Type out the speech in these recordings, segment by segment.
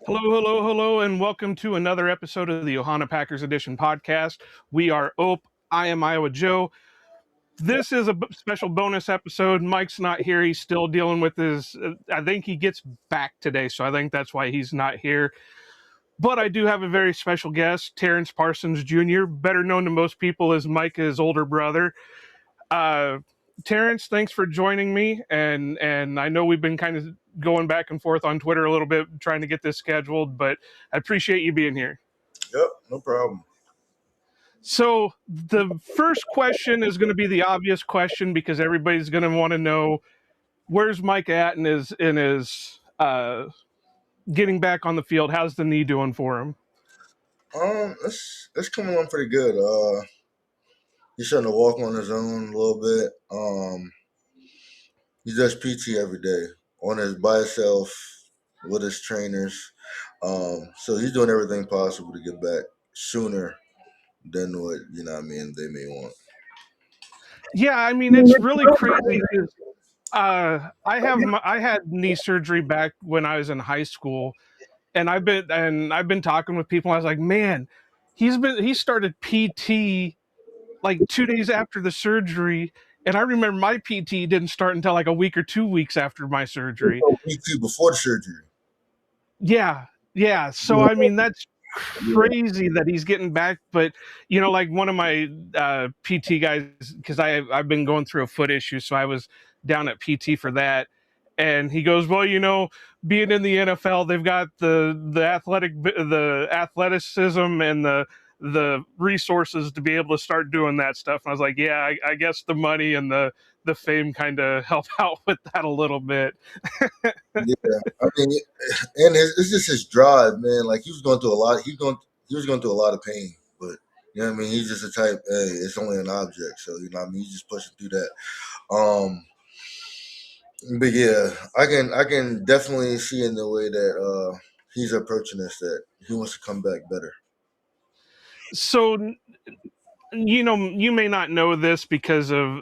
Hello, hello, hello, and welcome to another episode of the Ohana Packers Edition Podcast. We are OPE. I am Iowa Joe. This is a special bonus episode. Mike's not here. He's still dealing with his. I think he gets back today, so I think that's why he's not here. But I do have a very special guest, Terrence Parsons Jr., better known to most people as Micah's older brother. Terrence, thanks for joining me, and I know we've been kind of going back and forth on Twitter a little bit trying to get this scheduled, but I appreciate you being here. Yep, no problem. So the first question is going to be the obvious question because everybody's going to want to know where's Mike at in his getting back on the field. How's the knee doing for him? It's coming along pretty good. He's starting to walk on his own a little bit. He does PT every day by himself with his trainers. So he's doing everything possible to get back sooner than what they may want. Yeah, I mean it's really crazy. I had knee surgery back when I was in high school, and I've been talking with people. I was like, man, he started PT like 2 days after the surgery, and I remember my PT didn't start until like a week or 2 weeks after my surgery. PT before the surgery. Yeah. So I mean that's crazy that he's getting back, but like one of my PT guys, because I've been going through a foot issue, so I was down at PT for that, and he goes, well, being in the NFL, they've got the athleticism and the resources to be able to start doing that stuff. And I was like, yeah, I guess the money and the fame kind of help out with that a little bit. Yeah, I mean, and it's just his drive, man. Like he was going through a lot. He was going through a lot of pain, but he's just a type. Hey, it's only an object, so he's just pushing through that. But yeah, I can definitely see in the way that he's approaching this that he wants to come back better. So you may not know this because of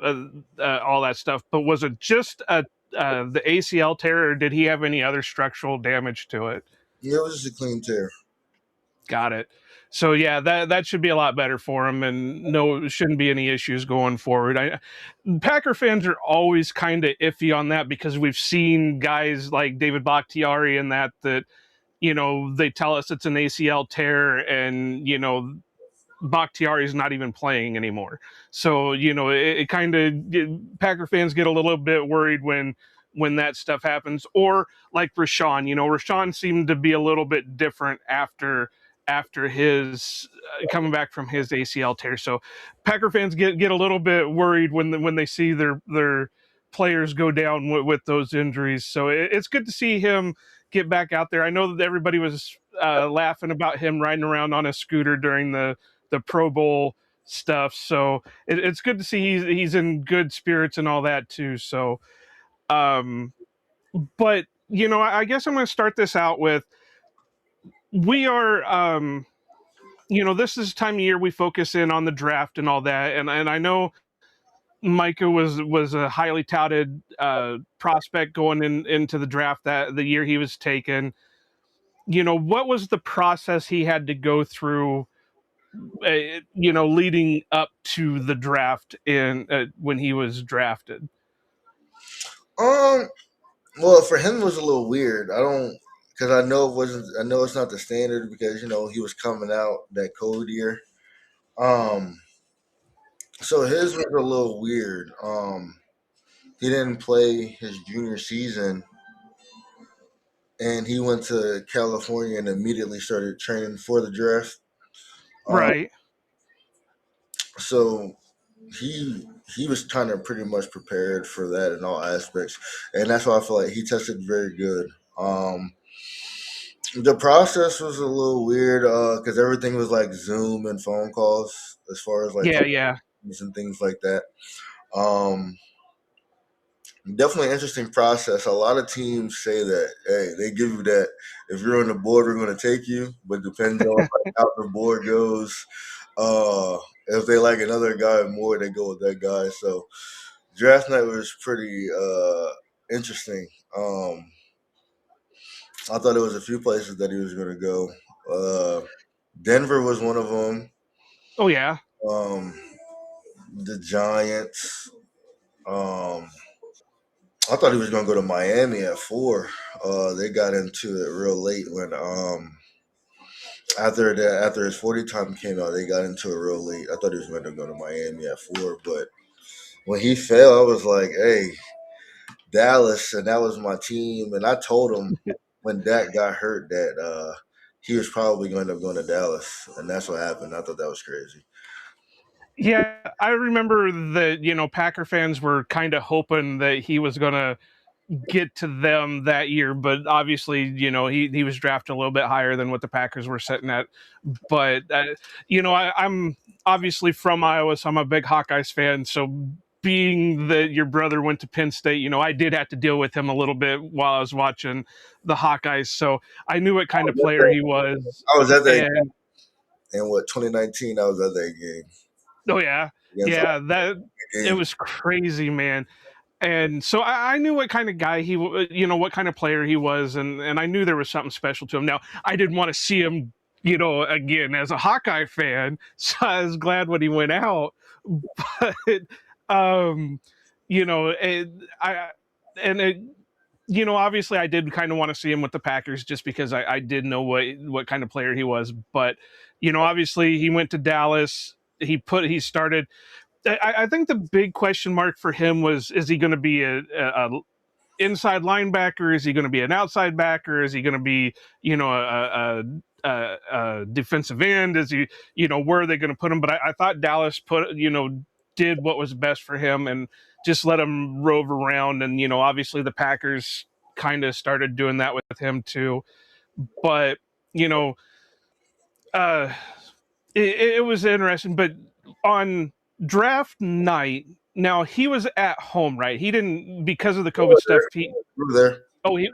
all that stuff, but was it just the ACL tear, or did he have any other structural damage to it? Yeah, it was just a clean tear. Got it. So yeah, that should be a lot better for him, and no, shouldn't be any issues going forward. Packer fans are always kind of iffy on that because we've seen guys like David Bakhtiari and that they tell us it's an ACL tear, and Bakhtiari is not even playing anymore. So it kind of Packer fans get a little bit worried when that stuff happens. Or like Rashawn, Rashawn seemed to be a little bit different after his coming back from his ACL tear. So Packer fans get a little bit worried when they see their players go down with those injuries. So it's good to see him get back out there. I know that everybody was laughing about him riding around on a scooter during the Pro Bowl stuff. So it's good to see he's in good spirits and all that too. So, but I guess I'm going to start this out with, we are, this is the time of year we focus in on the draft and all that. And I know Micah was a highly touted prospect going into the draft that the year he was taken. What was the process he had to go through leading up to the draft when he was drafted? Well, for him it was a little weird. Because I know it wasn't. I know it's not the standard because he was coming out that cold year. So his was a little weird. He didn't play his junior season, and he went to California and immediately started training for the draft. Right. So he was kind of pretty much prepared for that in all aspects, and that's why I feel like he tested very good. The process was a little weird because everything was like Zoom and phone calls as far as like Yeah. and things like that. Definitely an interesting process. A lot of teams say that, hey, they give you that if you're on the board, we're going to take you, but depending on like, how the board goes, if they like another guy more, they go with that guy. So draft night was pretty interesting. I thought there was a few places that he was going to go. Denver was one of them. Oh yeah. Um, the Giants. Um, I thought he was going to go to Miami at 4. They got into it real late when after his 40 time came out, they got into it real late. I thought he was going to go to Miami at 4, but when he fell, I was like, "Hey, Dallas," and that was my team. And I told him when Dak got hurt that he was probably going to end up going to Dallas, and that's what happened. I thought that was crazy. Yeah, I remember that, Packer fans were kind of hoping that he was going to get to them that year, but obviously, he was drafted a little bit higher than what the Packers were sitting at. But I'm obviously from Iowa, so I'm a big Hawkeyes fan. So being that your brother went to Penn State, I did have to deal with him a little bit while I was watching the Hawkeyes. So I knew what kind of player he was. I was at that And in 2019. I was at that game oh yeah, against yeah, that it game. was crazy, man. And so I knew what kind of guy what kind of player he was, and I knew there was something special to him. Now I didn't want to see him, again as a Hawkeye fan, so I was glad when he went out. But um, I and it, obviously I did kind of want to see him with the Packers just because I did know what kind of player he was. But obviously he went to Dallas. He started. I think the big question mark for him was: is he going to be a inside linebacker? Is he going to be an outside backer? Is he going to be a defensive end? Is he where are they going to put him? But I thought Dallas did what was best for him and just let him rove around. And obviously the Packers kind of started doing that with him too. But you know, uh, it was interesting. But on draft night, now he was at home, right? He didn't because of the We COVID stuff. were there. He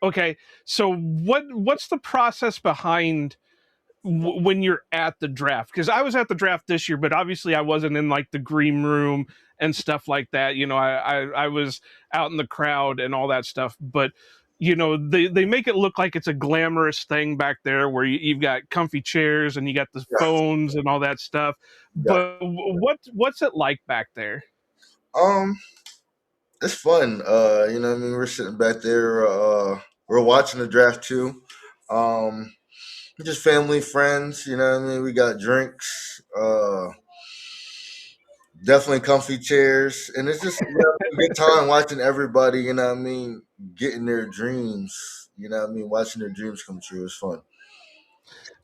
okay. So what's the process behind when you're at the draft? Because I was at the draft this year, but obviously I wasn't in like the green room and stuff like that. I was out in the crowd and all that stuff. But they make it look like it's a glamorous thing back there where you've got comfy chairs and you got the Yeah, phones and all that stuff. yeah. But what's it like back there? Um, it's fun. What I mean, we're sitting back there. We're watching the draft too. Um, just family, friends. You know what I mean. We got drinks. Definitely comfy chairs, and it's just a good time watching everybody. You know what I mean, getting their dreams. You know what I mean, watching their dreams come true. It's fun.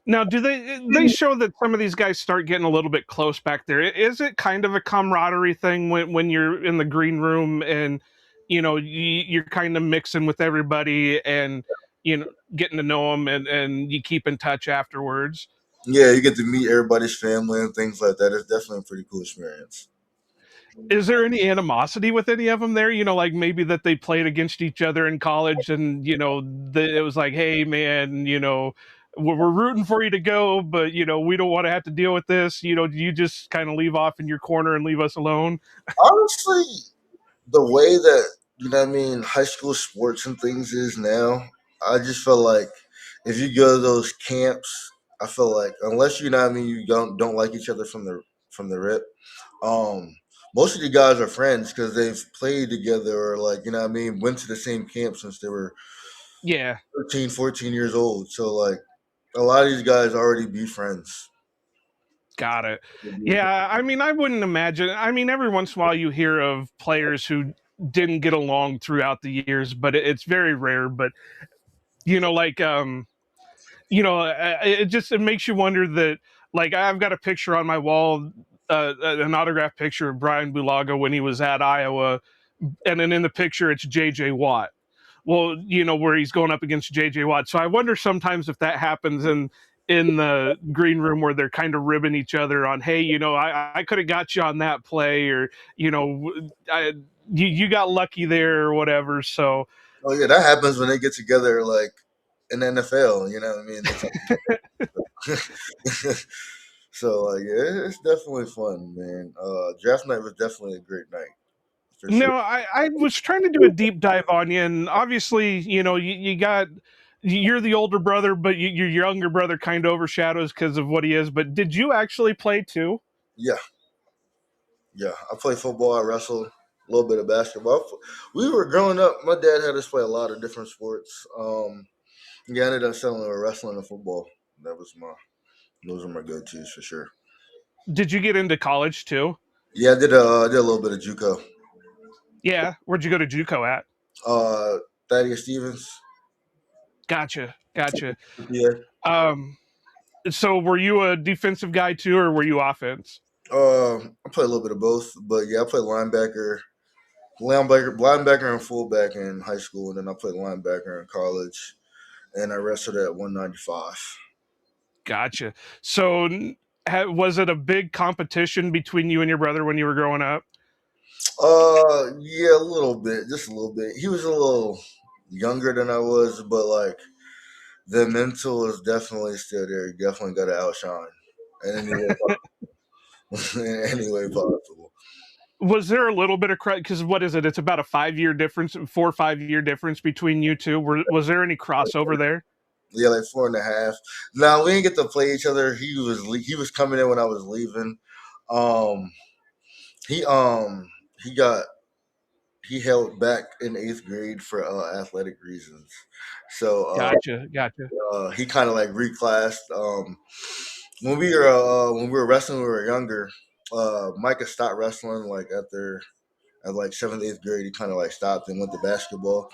Now, do they show that some of these guys start getting a little bit close back there? Is it kind of a camaraderie thing when you're in the green room and you're kind of mixing with everybody and getting to know them and you keep in touch afterwards? Yeah, you get to meet everybody's family and things like that. It's definitely a pretty cool experience. Is there any animosity with any of them there? Like maybe that they played against each other in college and it was like, hey man, we're rooting for you to go, but we don't want to have to deal with this. Do you just kind of leave off in your corner and leave us alone? Honestly, the way that what I mean high school sports and things is now, I just feel like if you go to those camps, I feel like unless you know what I mean you don't like each other from the rip, um, most of the guys are friends because they've played together or like what I mean went to the same camp since they were Yeah, 13, 14 years old. So like a lot of these guys already be friends. got it. Yeah, I mean, I wouldn't imagine. I mean, every once in a while you hear of players who didn't get along throughout the years, but it's very rare. But like it makes you wonder that like I've got a picture on my wall, an autograph picture of Brian Bulaga when he was at Iowa, and then in the picture it's JJ Watt. Well, where he's going up against JJ Watt. So I wonder sometimes if that happens in the green room where they're kind of ribbing each other on, hey, I could have got you on that play, or I, you got lucky there or whatever. So Oh yeah, that happens when they get together like in the NFL. You know what I mean? So like, yeah, it's definitely fun, man. Draft night was definitely a great night for sure. no, I was trying to do a deep dive on you, and obviously, you got you're the older brother, but your younger brother kind of overshadows because of what he is. But did you actually play too? Yeah, yeah. I played football. I wrestled a little bit of basketball. We were growing up. My dad had us play a lot of different sports. Yeah, I ended up selling wrestling and football. That was my those are my go tos for sure. Did you get into college too? Yeah, I did a little bit of JUCO. Yeah. Where'd you go to JUCO at? Uh, Thaddeus Stevens. Gotcha. Yeah. Um, so were you a defensive guy too, or were you offense? I play a little bit of both, but yeah, I played linebacker and fullback in high school, and then I played linebacker in college, and I wrestled at 195. Gotcha. So was it a big competition between you and your brother when you were growing up? Yeah, a little bit, just a little bit. He was a little younger than I was, but like the mental is definitely still there. You definitely got to outshine in any way, in any way possible. Was there a little bit of because what is it? It's about a 5 year difference, 4 or 5 year difference between you two. Was there any crossover there? Yeah, like 4.5. Now we didn't get to play each other. He was coming in when I was leaving. Um, he um he got he held back in 8th grade for athletic reasons. So Gotcha. he kind of like reclassed. When we were wrestling, when we were younger. Micah stopped wrestling like at like 7th, 8th grade. He kind of like stopped and went to basketball.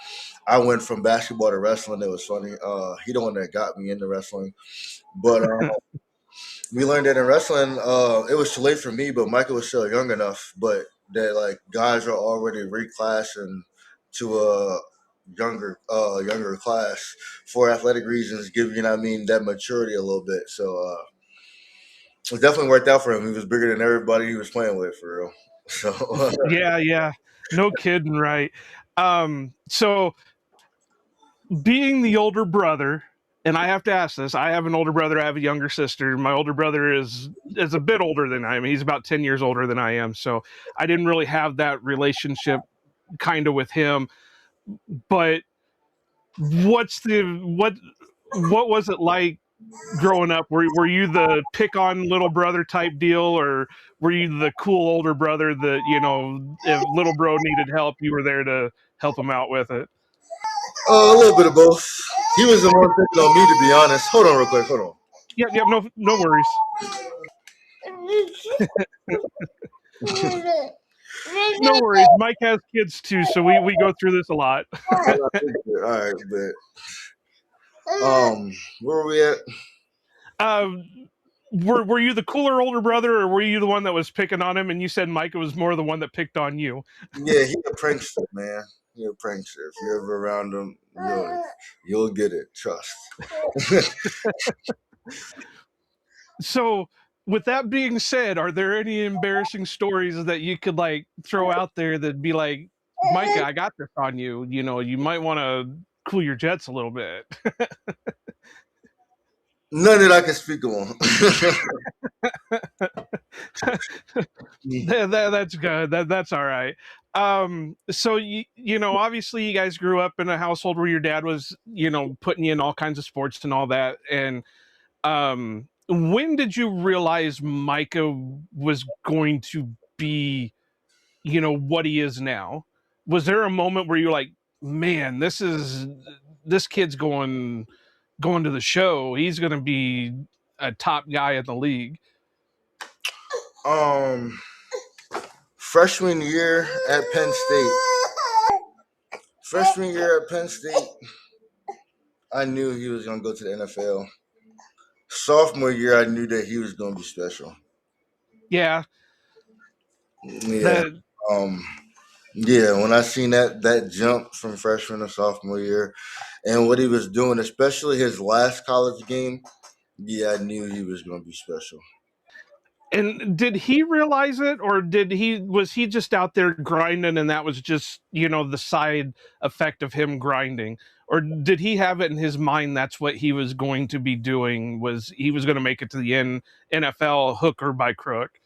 I went from basketball to wrestling. It was funny. He the one that got me into wrestling, but we learned that in wrestling, it was too late for me, but Michael was still young enough, but that like guys are already reclassing to a younger class for athletic reasons, giving that maturity a little bit. So it definitely worked out for him. He was bigger than everybody he was playing with for real. So Yeah. No kidding, right? So being the older brother, and I have to ask this. I have an older brother. I have a younger sister. My older brother is a bit older than I am. He's about 10 years older than I am. So I didn't really have that relationship kind of with him. But what was it like growing up? Were you the pick on little brother type deal, or were you the cool older brother that, if little bro needed help, you were there to help him out with it? a little bit of both. He was the one picking on me, to be honest. Hold on, real quick. Hold on. Yep, no worries. No worries. Mike has kids too, so we go through this a lot. All right, but where were we at? um, were you the cooler older brother, or were you the one that was picking on him? And you said Micah was more the one that picked on you. Yeah, he a prankster, man. He a prankster. If you're ever around him, you'll get it. Trust. So, with that being said, are there any embarrassing stories that you could like throw out there that'd be like, Micah, I got this on you. You might want to cool your jets a little bit. None that I can speak on. That's good. That's all right. So obviously you guys grew up in a household where your dad was, putting you in all kinds of sports and all that. And when did you realize Micah was going to be, what he is now? Was there a moment where you're like, man, this kid's going to the show. He's going to be a top guy in the league. um, Freshman year at Penn State. Freshman year at Penn State, I knew he was gonna go to the NFL. Sophomore year, I knew that he was gonna be special. Yeah. Yeah. Um, yeah, when I seen that jump from freshman to sophomore year and what he was doing, especially his last college game, yeah, I knew he was gonna be special. And did he realize it, or was he just out there grinding and that was just, the side effect of him grinding? Or did he have it in his mind that's what he was going to be doing, was he was going to make it to the NFL hook or by crook?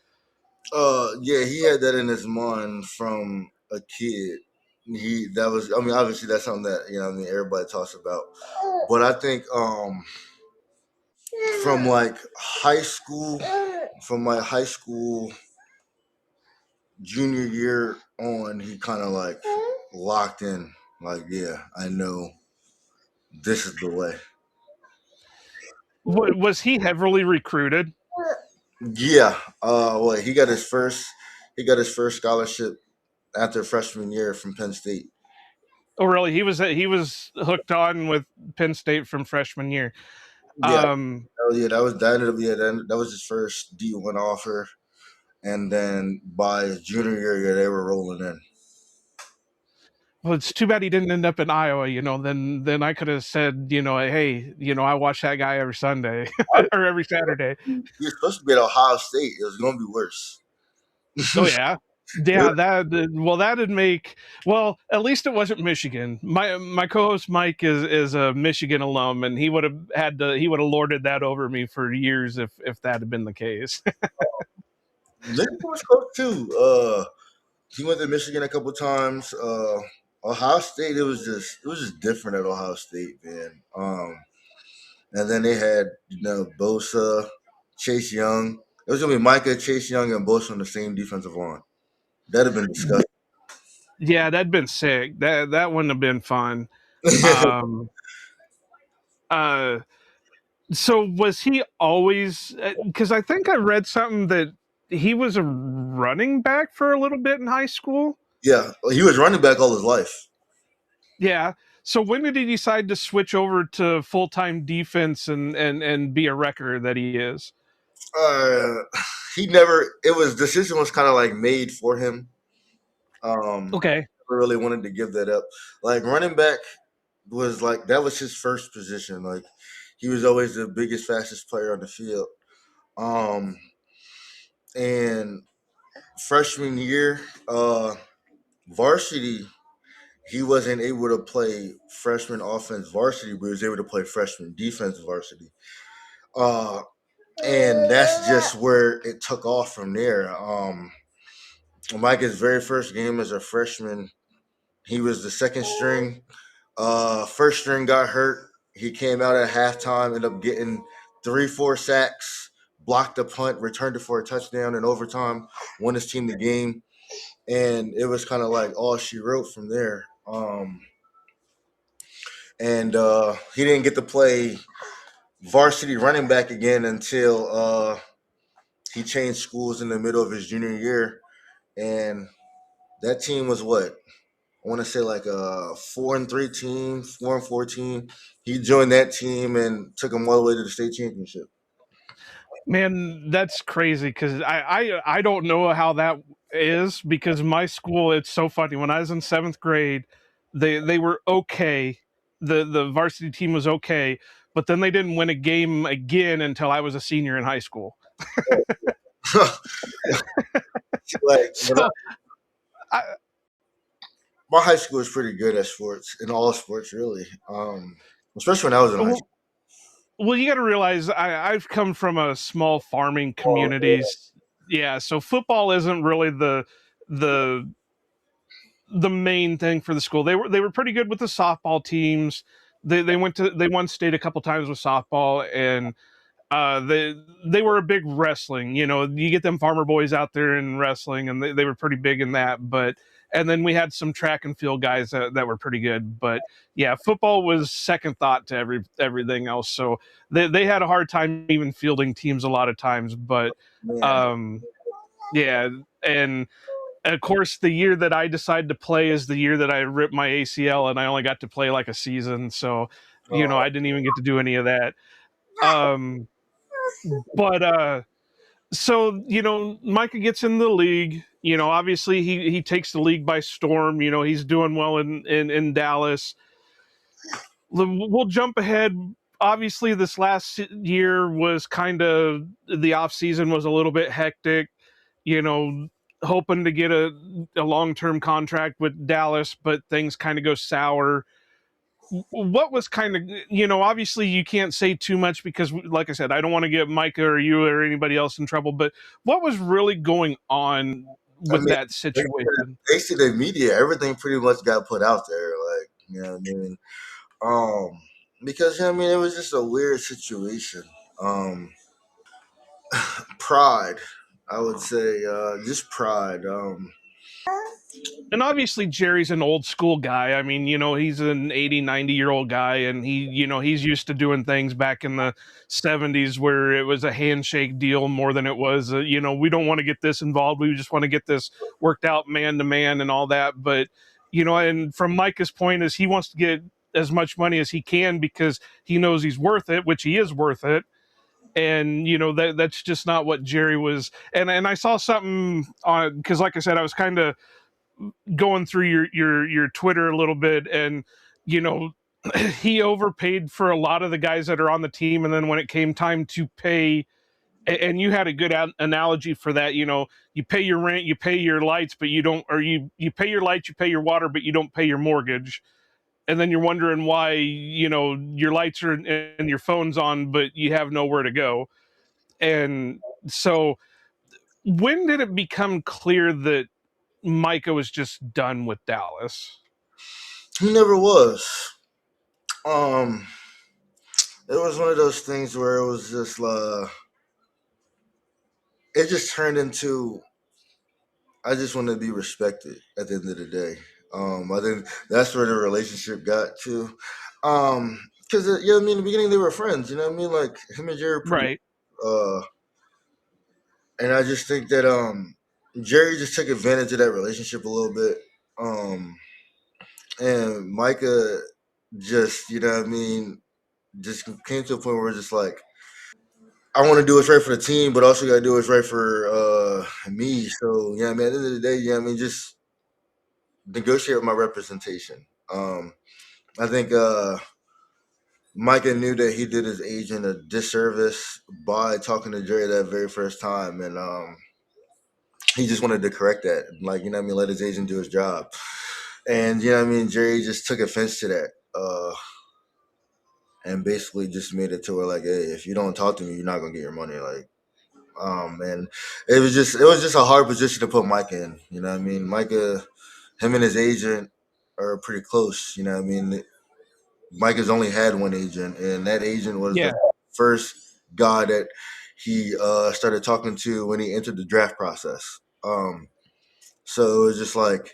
Yeah, he had that in his mind from a kid. that was, I mean, obviously that's something that, I mean, everybody talks about. But I think from like high school, from my high school junior year on, he kind of like locked in. Like, yeah, I know this is the way. Was he heavily recruited? Yeah. Well, he got his first scholarship after freshman year from Penn State. Oh, really? He was hooked on with Penn State from freshman year. Yeah. Um, Oh, yeah, that ended up, yeah, that was his first D1 offer, and then by his junior year, yeah, they were rolling in. well, it's too bad he didn't end up in Iowa. Then I could have said, hey, I watch that guy every Sunday or every Saturday. He was supposed to be at Ohio State. It was going to be worse. Oh yeah. Yeah, that'd make, well, at least it wasn't Michigan. My co-host Mike is a Michigan alum, and he would have lorded that over me for years if that had been the case. Michigan was close too. He went to Michigan a couple times. Ohio State, it was just different at Ohio State, man. And then they had Bosa, Chase Young. It was gonna be Micah, Chase Young, and Bosa on the same defensive line. That'd have been disgusting. Yeah, that'd been sick. That wouldn't have been fun. Um, uh, so was he always? Because I think I read something that he was a running back for a little bit in high school. Yeah, he was running back all his life. Yeah. So when did he decide to switch over to full time defense and be a wrecker that he is? Uh, he never. It was decision was kind of like made for him. Okay. Never really wanted to give that up. Like running back was like that was his first position. Like he was always the biggest, fastest player on the field. Um, and freshman year, varsity, he wasn't able to play freshman offense varsity, but he was able to play freshman defense varsity. Uh, and that's just where it took off from there. Micah's very first game as a freshman, he was the second string. First string got hurt. He came out at halftime, ended up getting 3-4 sacks, blocked a punt, returned it for a touchdown in overtime, won his team the game, and it was kind of like all she wrote from there. And he didn't get to play varsity running back again until he changed schools in the middle of his junior year, and that team was what I want to say like a 4-3 team, 4-4 team. He joined that team and took him all the way to the state championship. Man, that's crazy because I don't know how that is because my school, it's so funny. When I was in seventh grade, they were okay. The varsity team was okay, but then they didn't win a game again until I was a senior in high school. Like So I, my high school was pretty good at sports, in all sports really. Especially when I was in high school. well, you got to realize I've come from a small farming community. Yeah, so football isn't really the the main thing for the school. They were pretty good with the softball teams. They won state a couple times with softball, and they were a big wrestling. You get them farmer boys out there in wrestling, and they were pretty big in that. But and then we had some track and field guys that were pretty good. But yeah, football was second thought to everything else. So they had a hard time even fielding teams a lot of times. But Man. um, yeah, and of course, the year that I decided to play is the year that I ripped my ACL, and I only got to play like a season. So, Uh, I didn't even get to do any of that. Um, but so Micah gets in the league. Obviously he takes the league by storm. He's doing well in Dallas. We'll jump ahead. Obviously, this last year was kind of the off season was a little bit hectic. You know, hoping to get a long term contract with Dallas, but things kind of go sour. What was kind of, obviously you can't say too much because, like I said, I don't want to get Micah or you or anybody else in trouble, but what was really going on I with mean, that situation. thanks to the media, everything pretty much got put out there. Like, you know what I mean? Um, because, you know what I mean, it was just a weird situation. Um, Pride, I would say, just pride. And obviously Jerry's an old school guy. I mean, he's an 80, 90-year-old guy, and he's used to doing things back in the 70s where it was a handshake deal more than it was we don't want to get this involved, we just want to get this worked out man to man and all that. But and from Micah's point is he wants to get as much money as he can because he knows he's worth it, which he is worth it. And that's just not what Jerry was. And I saw something on, because like I said, I was kind of going through your Twitter a little bit, and you know he overpaid for a lot of the guys that are on the team, and then when it came time to pay, and you had a good analogy for that. You pay your rent, you pay your lights, but you don't, or you pay your lights, you pay your water, but you don't pay your mortgage. And then you're wondering why your lights are and your phone's on, but you have nowhere to go. And so, when did it become clear that Micah was just done with Dallas? He never was. Um, it was one of those things where it was just, it just turned into, I just want to be respected at the end of the day. I think that's where the relationship got to. Because yeah, I mean, in the beginning they were friends. You know what I mean? Like him and Jerry were pretty. Right. Uh, and I just think that Jerry just took advantage of that relationship a little bit. Um, and Micah just, you know what I mean, just came to a point where it's just like, I want to do what's right for the team, but also got to do what's right for me. So yeah, man. At the end of the day, yeah, I mean, just negotiate with my representation. I think Micah knew that he did his agent a disservice by talking to Jerry that very first time, and he just wanted to correct that. Like, you know what I mean, let his agent do his job. And you know what I mean, Jerry just took offense to that. And basically just made it to where like, hey, if you don't talk to me, you're not gonna get your money. Like, and it was just a hard position to put Micah in. You know what I mean? Micah, him and his agent are pretty close. You know what I mean? Mike has only had one agent, and that agent was the Yeah. first guy that he started talking to when he entered the draft process. So it was just like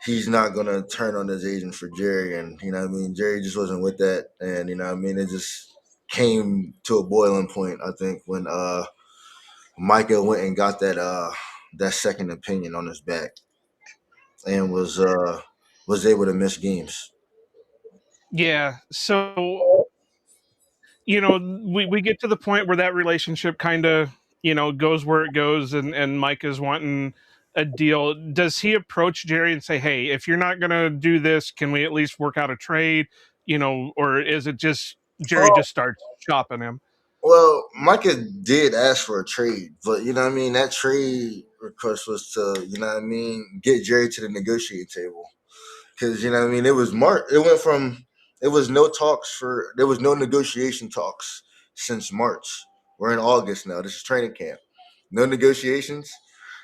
he's not gonna turn on his agent for Jerry, and you know what I mean. Jerry just wasn't with that, and you know what I mean. It just came to a boiling point. I think when Micah went and got that second opinion on his back, and was able to miss games. Yeah. So, we get to the point where that relationship kind of, goes where it goes, and Mike is wanting a deal. Does he approach Jerry and say, hey, if you're not going to do this, can we at least work out a trade? Or is it just Jerry just starts shopping him? Well, Micah did ask for a trade, but you know what I mean. That trade request was to, you know what I mean, get Jerry to the negotiating table because you know what I mean. It was March. It went from it was no talks for there was no negotiation talks since March. We're in August now. This is training camp. No negotiations.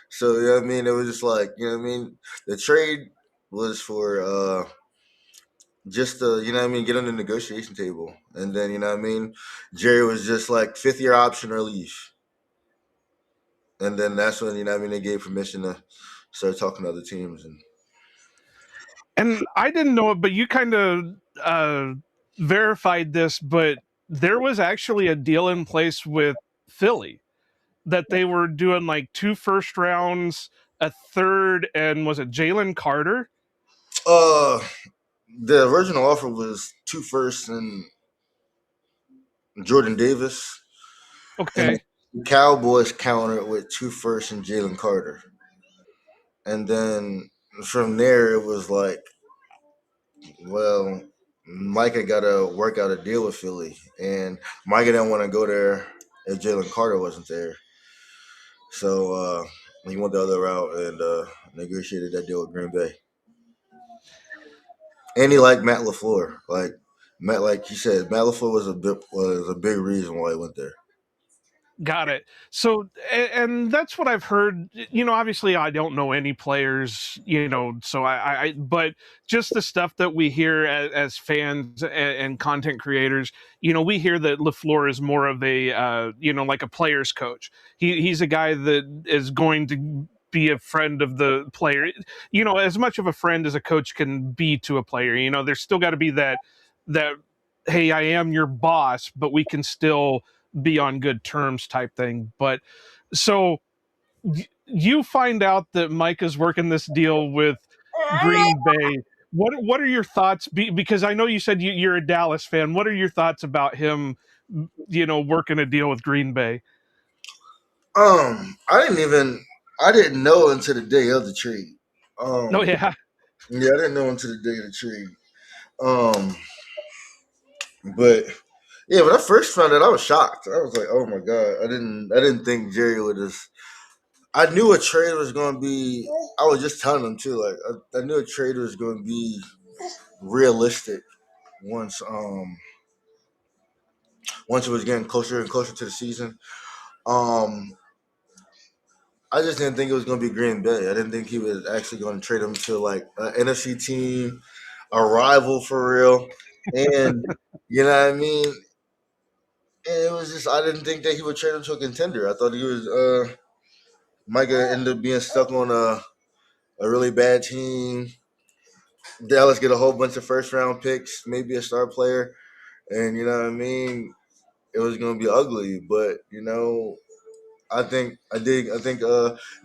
So you know what I mean. It was just like you know what I mean. The trade was for just to, you know what I mean, get on the negotiation table. And then, you know what I mean, Jerry was just like fifth year option or leave. And then that's when, you know what I mean, they gave permission to start talking to other teams. And And I didn't know it, but you kind of verified this, but there was actually a deal in place with Philly that they were doing like two first rounds, a third, and was it Jalen Carter? uh the original offer was two firsts and Jordan Davis. And Okay. the Cowboys countered with two firsts and Jalen Carter. And then from there it was like, well, Micah got to work out a deal with Philly, and Micah didn't want to go there if Jalen Carter wasn't there. So he went the other route and negotiated that deal with Green Bay. And he liked Matt LaFleur. Like he said, Matt LaFleur was a big reason why he went there. Got it. So, and that's what I've heard. Obviously, I don't know any players. So but just the stuff that we hear as fans and content creators. We hear that LaFleur is more of a, like a player's coach. He's a guy that is going to be a friend of the player. As much of a friend as a coach can be to a player. There's still got to be that. Hey, I am your boss, but we can still be on good terms type thing. But so you find out that Micah's working this deal with Green Bay. What are your thoughts? Because I know you said you're a Dallas fan. What are your thoughts about him? Working a deal with Green Bay. I didn't know until the day of the trade. Oh Um, yeah, yeah, I didn't know until the day of the trade. Um, but yeah, when I first found out, I was shocked. I was like, "Oh my god!" I didn't think Jerry would just. I knew a trade was going to be. I was just telling him too. Like, I knew a trade was going to be realistic once. Once it was getting closer and closer to the season. Um, I just didn't think it was going to be Green Bay. I didn't think he was actually going to trade him to like an NFC team, a rival for real, and you know what I mean. And it was just I didn't think that he would trade him to a contender. I thought he was Micah ended up being stuck on a really bad team. Dallas get a whole bunch of first round picks, maybe a star player, and you know what I mean. It was going to be ugly, but I think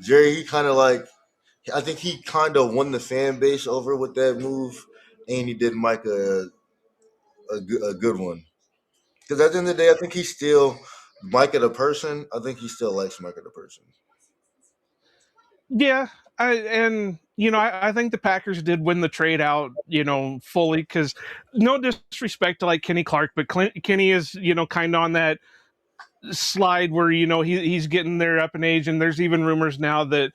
Jerry he kind of like I think he kind of won the fan base over with that move, and he did Mike a good one. Because at the end of the day, I think he's still Micah the person. I think he still likes Micah the person. Yeah. I think the Packers did win the trade out, fully because no disrespect to like Kenny Clark, but Kenny is, kind of on that slide where he's getting there up in age, and there's even rumors now that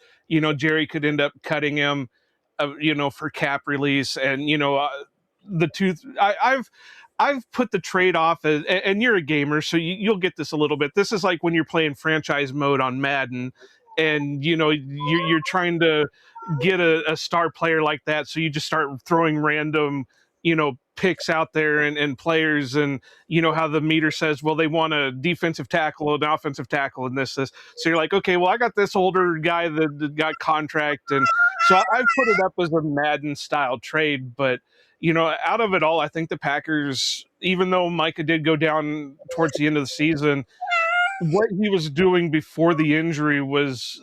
Jerry could end up cutting him, for cap release, and the two. I've put the trade off as, and you're a gamer, so you'll get this a little bit. This is like when you're playing franchise mode on Madden, and you're trying to get a star player like that, so you just start throwing random picks out there and players, and how the meter says, well, they want a defensive tackle, an offensive tackle, and this. So you're like, okay, well, I got this older guy that got contract, and so I've put it up as a Madden style trade. But out of it all, I think the Packers, even though Micah did go down towards the end of the season, what he was doing before the injury was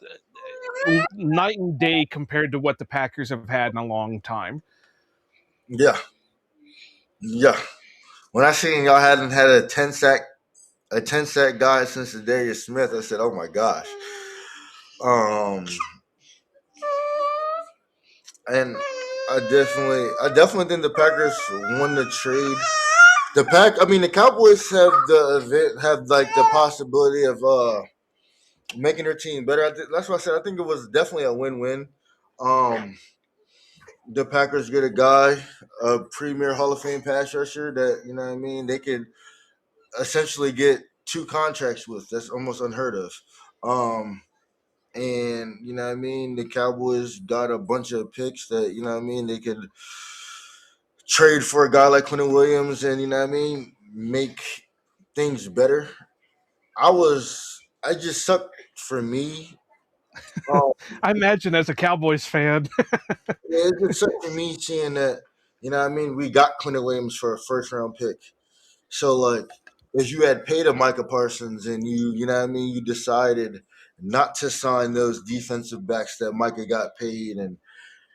night and day compared to what the Packers have had in a long time. Yeah, yeah. When I seen y'all hadn't had a 10 sack guy since Darius Smith, I said, "Oh my gosh." Um, and I definitely think the Packers won the trade. The Cowboys have like the possibility of making their team better. That's what I said. I think it was definitely a win-win. Um, the Packers get a guy, a premier Hall of Fame pass rusher that you know what I mean. They could essentially get two contracts with. That's almost unheard of. Um, and you know what I mean. The Cowboys got a bunch of picks that you know what I mean. They could trade for a guy like Quentin Williams, and you know what I mean, make things better. I just sucked for me. Um, I imagine as a Cowboys fan. it just sucked for me seeing that, you know what I mean, we got Quentin Williams for a first round pick. So like if you had paid a Micah Parsons and you know what I mean, you decided not to sign those defensive backs that Micah got paid and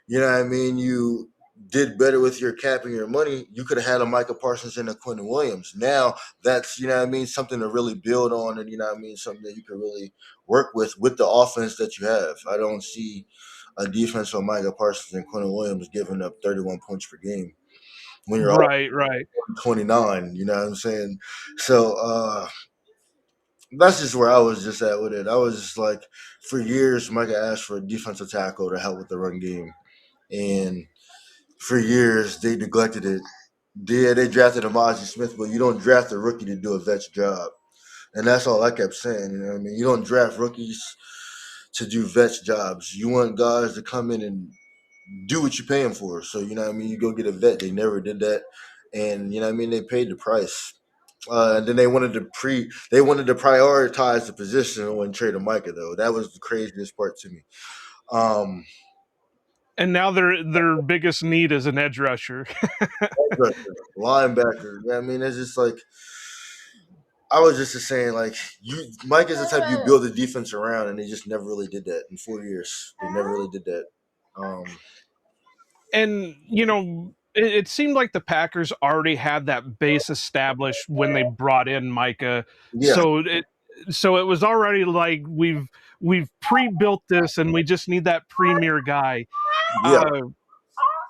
you know what I mean, you did better with your cap and your money, you could have had a Micah Parsons and a Quentin Williams. Now that's, you know what I mean, something to really build on and, you know what I mean, something that you can really work with the offense that you have. I don't see a defense for Micah Parsons and Quentin Williams giving up 31 points per game when you're all Right. 29, you know what I'm saying? So that's just where I was just at with it. I was just like, for years, Micah asked for a defensive tackle to help with the run game. And for years they neglected it. Yeah, they drafted Amaji Smith, but you don't draft a rookie to do a vet's job. And that's all I kept saying. You know what I mean? You don't draft rookies to do vets jobs. You want guys to come in and do what you pay them for. So, you know what I mean? You go get a vet. They never did that. And, you know what I mean? They paid the price. And then they wanted to prioritize the position when trading Micah, though. That was the craziest part to me. And now their biggest need is an edge rusher. Linebacker. I mean, it's just like I was just saying, like Mike is the type you build a defense around, and they just never really did that in 4 years. They never really did that. And it seemed like the Packers already had that base established when they brought in Micah. Yeah, So it was already like we've pre-built this, and we just need that premier guy. yeah.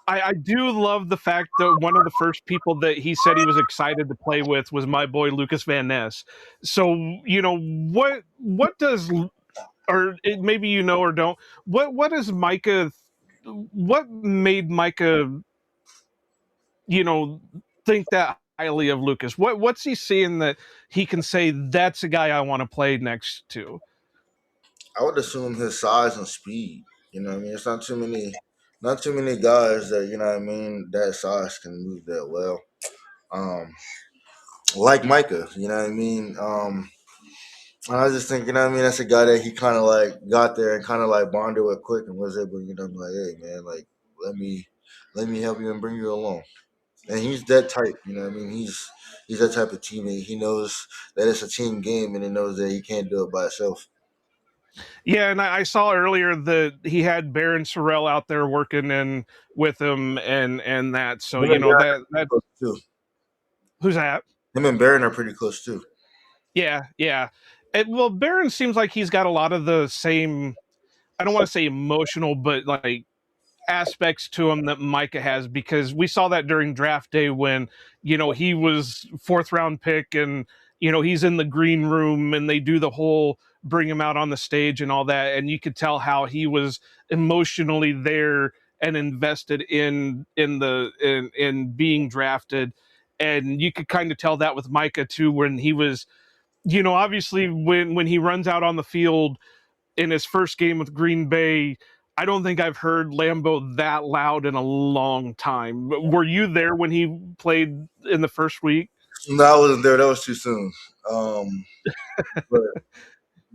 I do love the fact that one of the first people that he said he was excited to play with was my boy Lucas Van Ness. So what does, or maybe or don't, what is Micah? What made Micah think that highly of Lucas? What's he seeing that he can say that's a guy I want to play next to? I would assume his size and speed. You know what I mean? It's not too many guys that you know what I mean that size can move that well. Um, like Micah, you know what I mean. And I just think, you know what I mean, that's a guy that he kind of like got there and kind of like bonded with quick and was able to, be like, hey man, like let me help you and bring you along. And he's that type, you know what I mean. He's that type of teammate. He knows that it's a team game, and he knows that he can't do it by himself. Yeah, and I saw earlier that he had Baron Sorrell out there working in with him and that. So that Too. who's that? Him and Baron are pretty close too. Yeah. Well, Baron seems like he's got a lot of the same. I don't want to say emotional, but like aspects to him that Micah has, because we saw that during draft day when he was fourth round pick, and he's in the green room and they do the whole bring him out on the stage and all that, and you could tell how he was emotionally there and invested in being drafted. And you could kind of tell that with Micah too, when he was obviously when he runs out on the field in his first game with Green Bay. I don't think I've heard Lambeau that loud in a long time. Were you there when he played in the first week? No, I wasn't there. That was too soon. But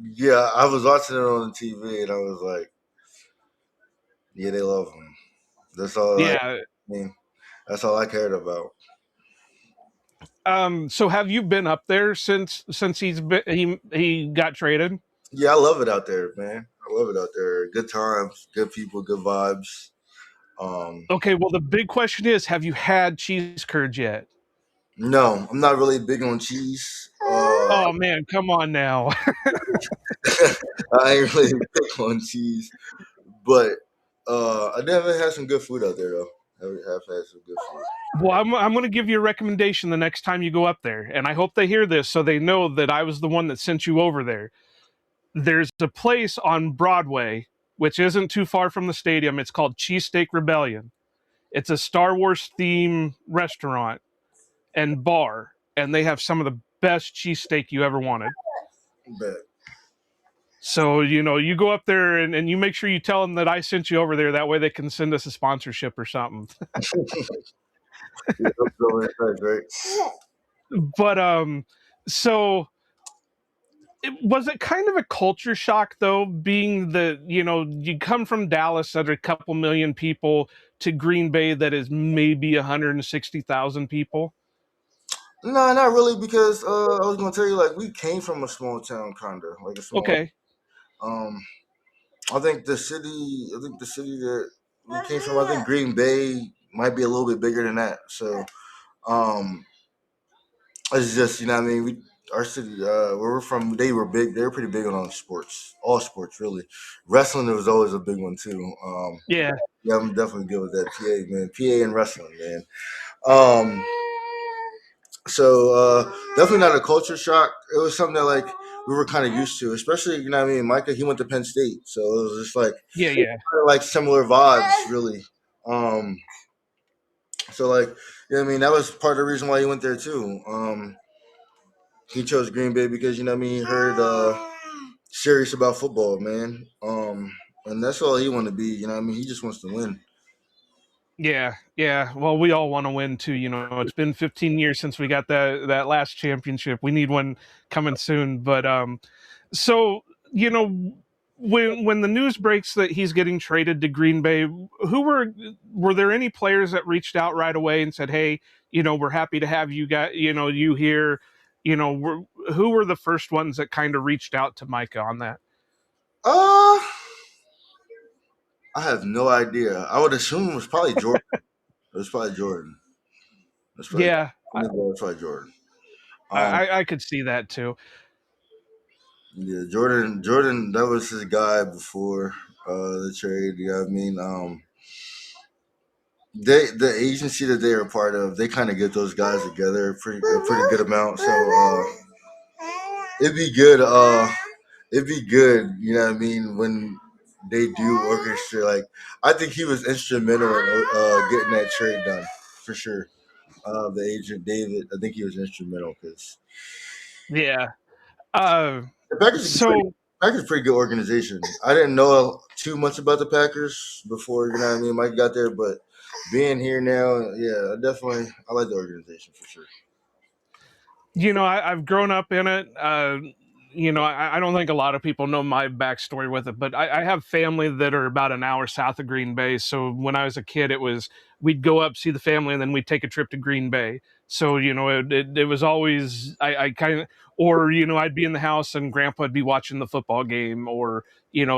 yeah, I was watching it on the TV, and I was like, yeah, they love him. That's all. I Yeah. mean, that's all I cared about. So have you been up there since he got traded? Yeah, I love it out there, man. I love it out there. Good times, good people, good vibes. Um, Okay, well the big question is, have you had cheese curds yet? no, I'm not really big on cheese. Oh man, come on now. I ain't really big on cheese, but I definitely had some good food out there though. I have had some good food. Well, I'm going to give you a recommendation the next time you go up there, and I hope they hear this so they know that I was the one that sent you over there. There's a place on Broadway, which isn't too far from the stadium. It's called Cheesesteak Rebellion. It's a Star Wars theme restaurant and bar, and they have some of the best cheesesteak you ever wanted. Bet. So, you go up there and you make sure you tell them that I sent you over there. That way they can send us a sponsorship or something. Yeah, I'm so excited, right? But, so was it kind of a culture shock though, being that you come from Dallas that are a couple million people to Green Bay that is maybe 160,000 people? No, not really, because I was gonna tell you, like, we came from a small town, kinda like a small. Okay. Um, I think the city that we came from, I think Green Bay might be a little bit bigger than that. So, um, it's just, you know what I mean, our city, where we're from, they were big. They were pretty big on sports, all sports really. Wrestling was always a big one too. Yeah. Yeah, I'm definitely good with that. PA man, PA and wrestling, man. Um, so definitely not a culture shock. It was something that like we were kind of used to, especially you know what I mean. Micah, he went to Penn State, so it was just like Yeah. like similar vibes, really. Um, so like, you know what I mean, that was part of the reason why he went there too. he chose Green Bay because he heard serious about football, man. And that's all he want to be. He just wants to win. Yeah, yeah. Well, we all want to win too. It's been 15 years since we got that last championship. We need one coming soon. But so you know, when the news breaks that he's getting traded to Green Bay, were there any players that reached out right away and said, "Hey, we're happy to have you got you here." Who were the first ones that kind of reached out to Micah on that? Uh, I have no idea. I would assume it was probably Jordan. It was probably Jordan. That's probably, Yeah, I think it was probably Jordan. I could see that too. Yeah, Jordan, that was his guy before the trade. You know what I mean? The agency that they are a part of, they kind of get those guys together a pretty good amount. So it'd be good. It'd be good. You know what I mean? When they do orchestrate, like I think he was instrumental in getting that trade done for sure. The agent David, I think he was instrumental because Yeah. Uh, the Packers so Packers pretty good organization. I didn't know too much about the Packers before, Mike got there, but being here now, yeah, I like the organization for sure. I've grown up in it. I don't think a lot of people know my backstory with it, but I have family that are about an hour south of Green Bay. So when I was a kid, we'd go up, see the family, and then we'd take a trip to Green Bay. So it was always I kind of, or I'd be in the house and Grandpa would be watching the football game, or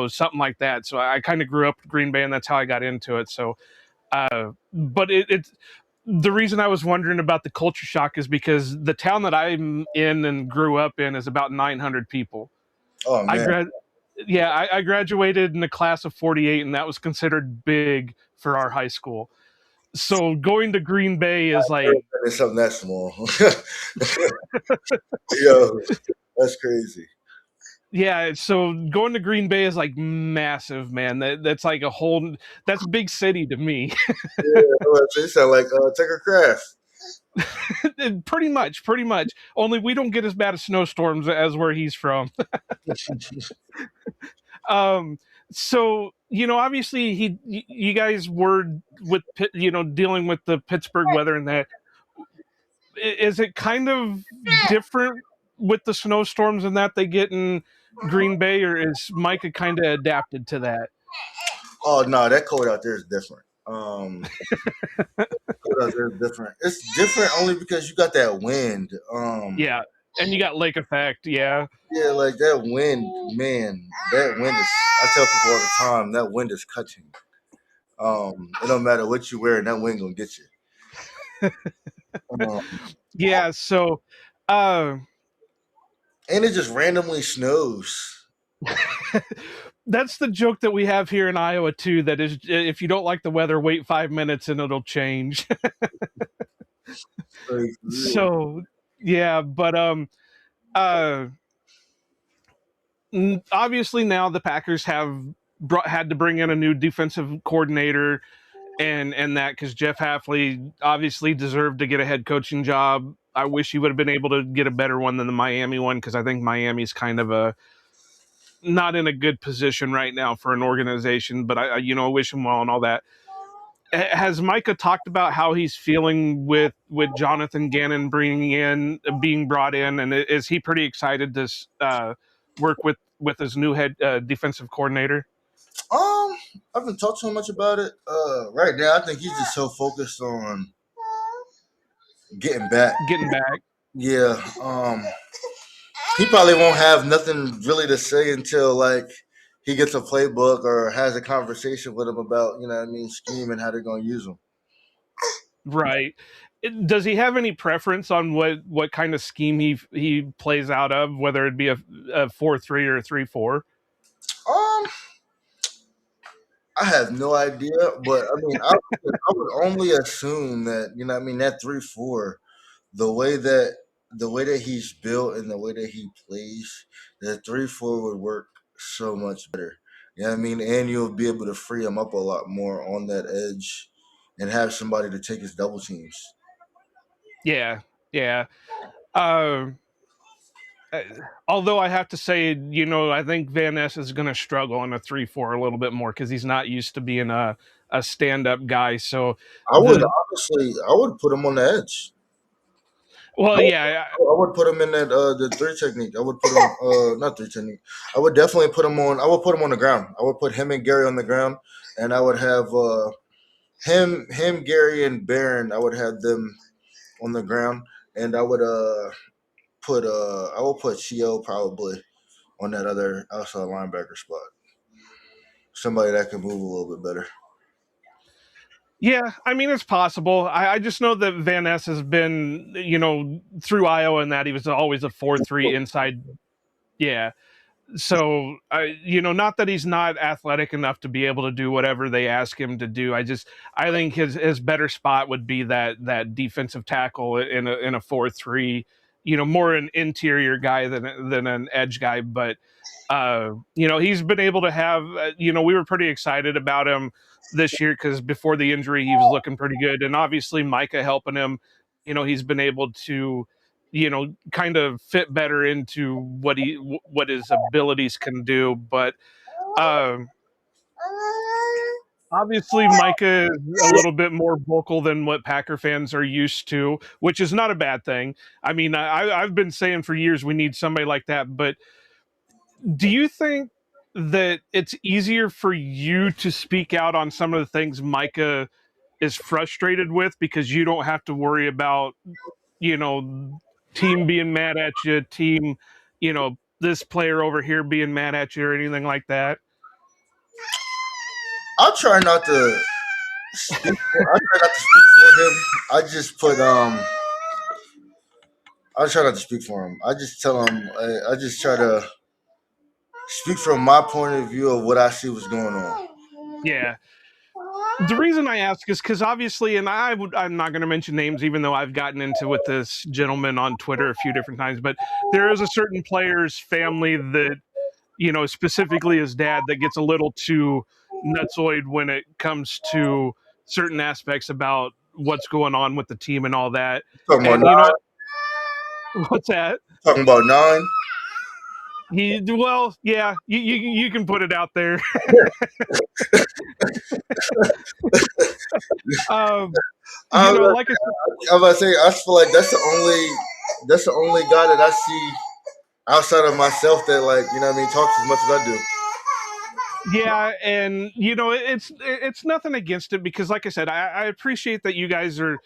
something like that. So I kind of grew up with Green Bay, and that's how I got into it. So but it's the reason I was wondering about the culture shock is because the town that I'm in and grew up in is about 900 people. Oh I man, grad, yeah, I graduated in a class of 48, and that was considered big for our high school. So going to Green Bay is like, it's something that small. Yo, that's crazy. yeah. So going to Green Bay is like massive, man. That's like that's big city to me. Yeah, they sound like Tucker Craft. Pretty much, pretty much. Only we don't get as bad as snowstorms as where he's from. Um, so obviously you guys were with dealing with the Pittsburgh weather and that. Is it kind of different with the snowstorms and that they get in Green Bay, or is Micah kind of adapted to that? Oh no, that cold out there is different. Cold out there is different. It's different only because you got that wind. Yeah, and you got lake effect. Yeah, Yeah, like that wind, man. That wind is. I tell people all the time that wind is cutting. It don't matter what you wear, that wind gonna get you. Um, yeah. So, uh, and it just randomly snows. that's the joke that we have here in Iowa too. That is, if you don't like the weather, wait 5 minutes and it'll change. Like, So, yeah, but uh, obviously now the Packers have had to bring in a new defensive coordinator, and that because Jeff Hafley obviously deserved to get a head coaching job. I wish he would have been able to get a better one than the Miami one, because I think Miami's kind of not in a good position right now for an organization. But I wish him well and all that. Has Micah talked about how he's feeling with Jonathan Gannon being brought in, and is he pretty excited to work with his new head defensive coordinator? I haven't talked too much about it. Right now, I think he's just so focused on getting back. Getting back. Yeah. He probably won't have nothing really to say until like he gets a playbook or has a conversation with him about scheme and how they're going to use him. Right. Does he have any preference on what kind of scheme he plays out of, whether it be a 4-3 or a 3-4? I have no idea, but I mean, I would only assume that that 3-4, the way that he's built and the way that he plays, that 3-4 would work so much better. You know what I mean? And you'll be able to free him up a lot more on that edge and have somebody to take his double teams. Yeah, yeah. Uh, Uh, although I have to say, I think Van Ness is going to struggle in a 3-4 a little bit more because he's not used to being a stand up guy. So I would the honestly, I would put him on the edge. well, yeah, I would put him in that the three technique. I would put him not three technique. I would definitely put him on. I would put him on the ground. I would put him and Gary on the ground, and I would have him, Gary, and Barron. I would have them on the ground, and I would put Chio probably on that other outside linebacker spot. Somebody that can move a little bit better. yeah. I mean, it's possible. I just know that Van Ness has been, through Iowa and that he was always a 4-3 inside. Yeah. So not that he's not athletic enough to be able to do whatever they ask him to do. I think his better spot would be that defensive tackle in a 4-3, more an interior guy than an edge guy. But he's been able to have, we were pretty excited about him this year because before the injury he was looking pretty good, and obviously Micah helping him, he's been able to kind of fit better into what his abilities can do. But um, obviously, Micah is a little bit more vocal than what Packer fans are used to, which is not a bad thing. I mean, I've been saying for years we need somebody like that. But do you think that it's easier for you to speak out on some of the things Micah is frustrated with because you don't have to worry about you know, team being mad at you, this player over here being mad at you or anything like that? I'll try not to speak. I try not to speak for him. I just put I try not to speak for him. I just tell him. I just try to speak from my point of view of what I see what's going on. Yeah. The reason I ask is because obviously, and I'm not going to mention names, even though I've gotten into with this gentleman on Twitter a few different times, but there is a certain player's family that, specifically his dad, that gets a little too nutsoid when it comes to certain aspects about what's going on with the team and all that. Talking about And nine. what's that? Talking about nine. Well, yeah, you can put it out there. I, Like I said, I was about to say, I feel like that's the only guy that I see outside of myself that what I mean talks as much as I do. yeah, and it's nothing against it because, like I said, I appreciate that you guys are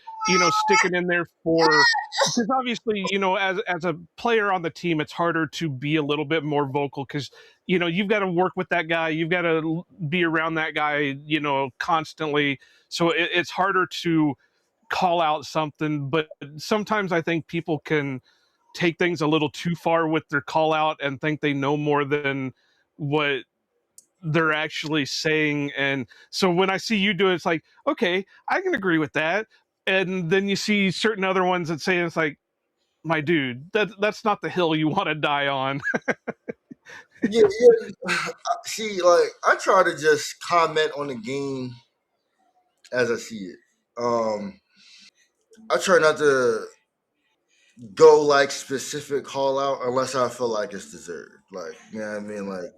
sticking in there for because obviously as a player on the team, it's harder to be a little bit more vocal because you've got to work with that guy, you've got to be around that guy constantly, so it's harder to call out something, but sometimes I think people can take things a little too far with their call out and think they know more than what they're actually saying. And so when I see you do it, it's like, okay, I can agree with that. And then you see certain other ones that say it's like, my dude, that's not the hill you want to die on. Yeah. See, I try to just comment on the game as I see it. I try not to go specific call out unless I feel like it's deserved. You know what I mean?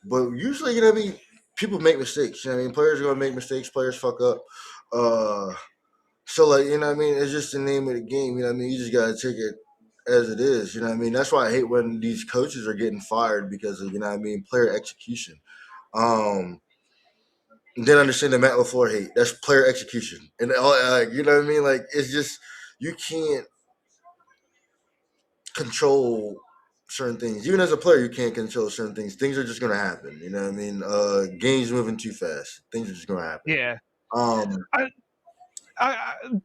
But usually, you know what I mean? People make mistakes. You know what I mean? Players are gonna make mistakes, players fuck up. So you know what I mean? It's just the name of the game, you know what I mean? You just gotta take it as it is, you know what I mean? That's why I hate when these coaches are getting fired because of, you know what I mean, player execution. Then understand the Matt LaFleur hate. That's player execution. And you know what I mean? It's just you can't control certain things. Even as a player, you can't control certain things. Things are just gonna happen. You know what I mean? Games moving too fast. Things are just gonna happen. Yeah. Um,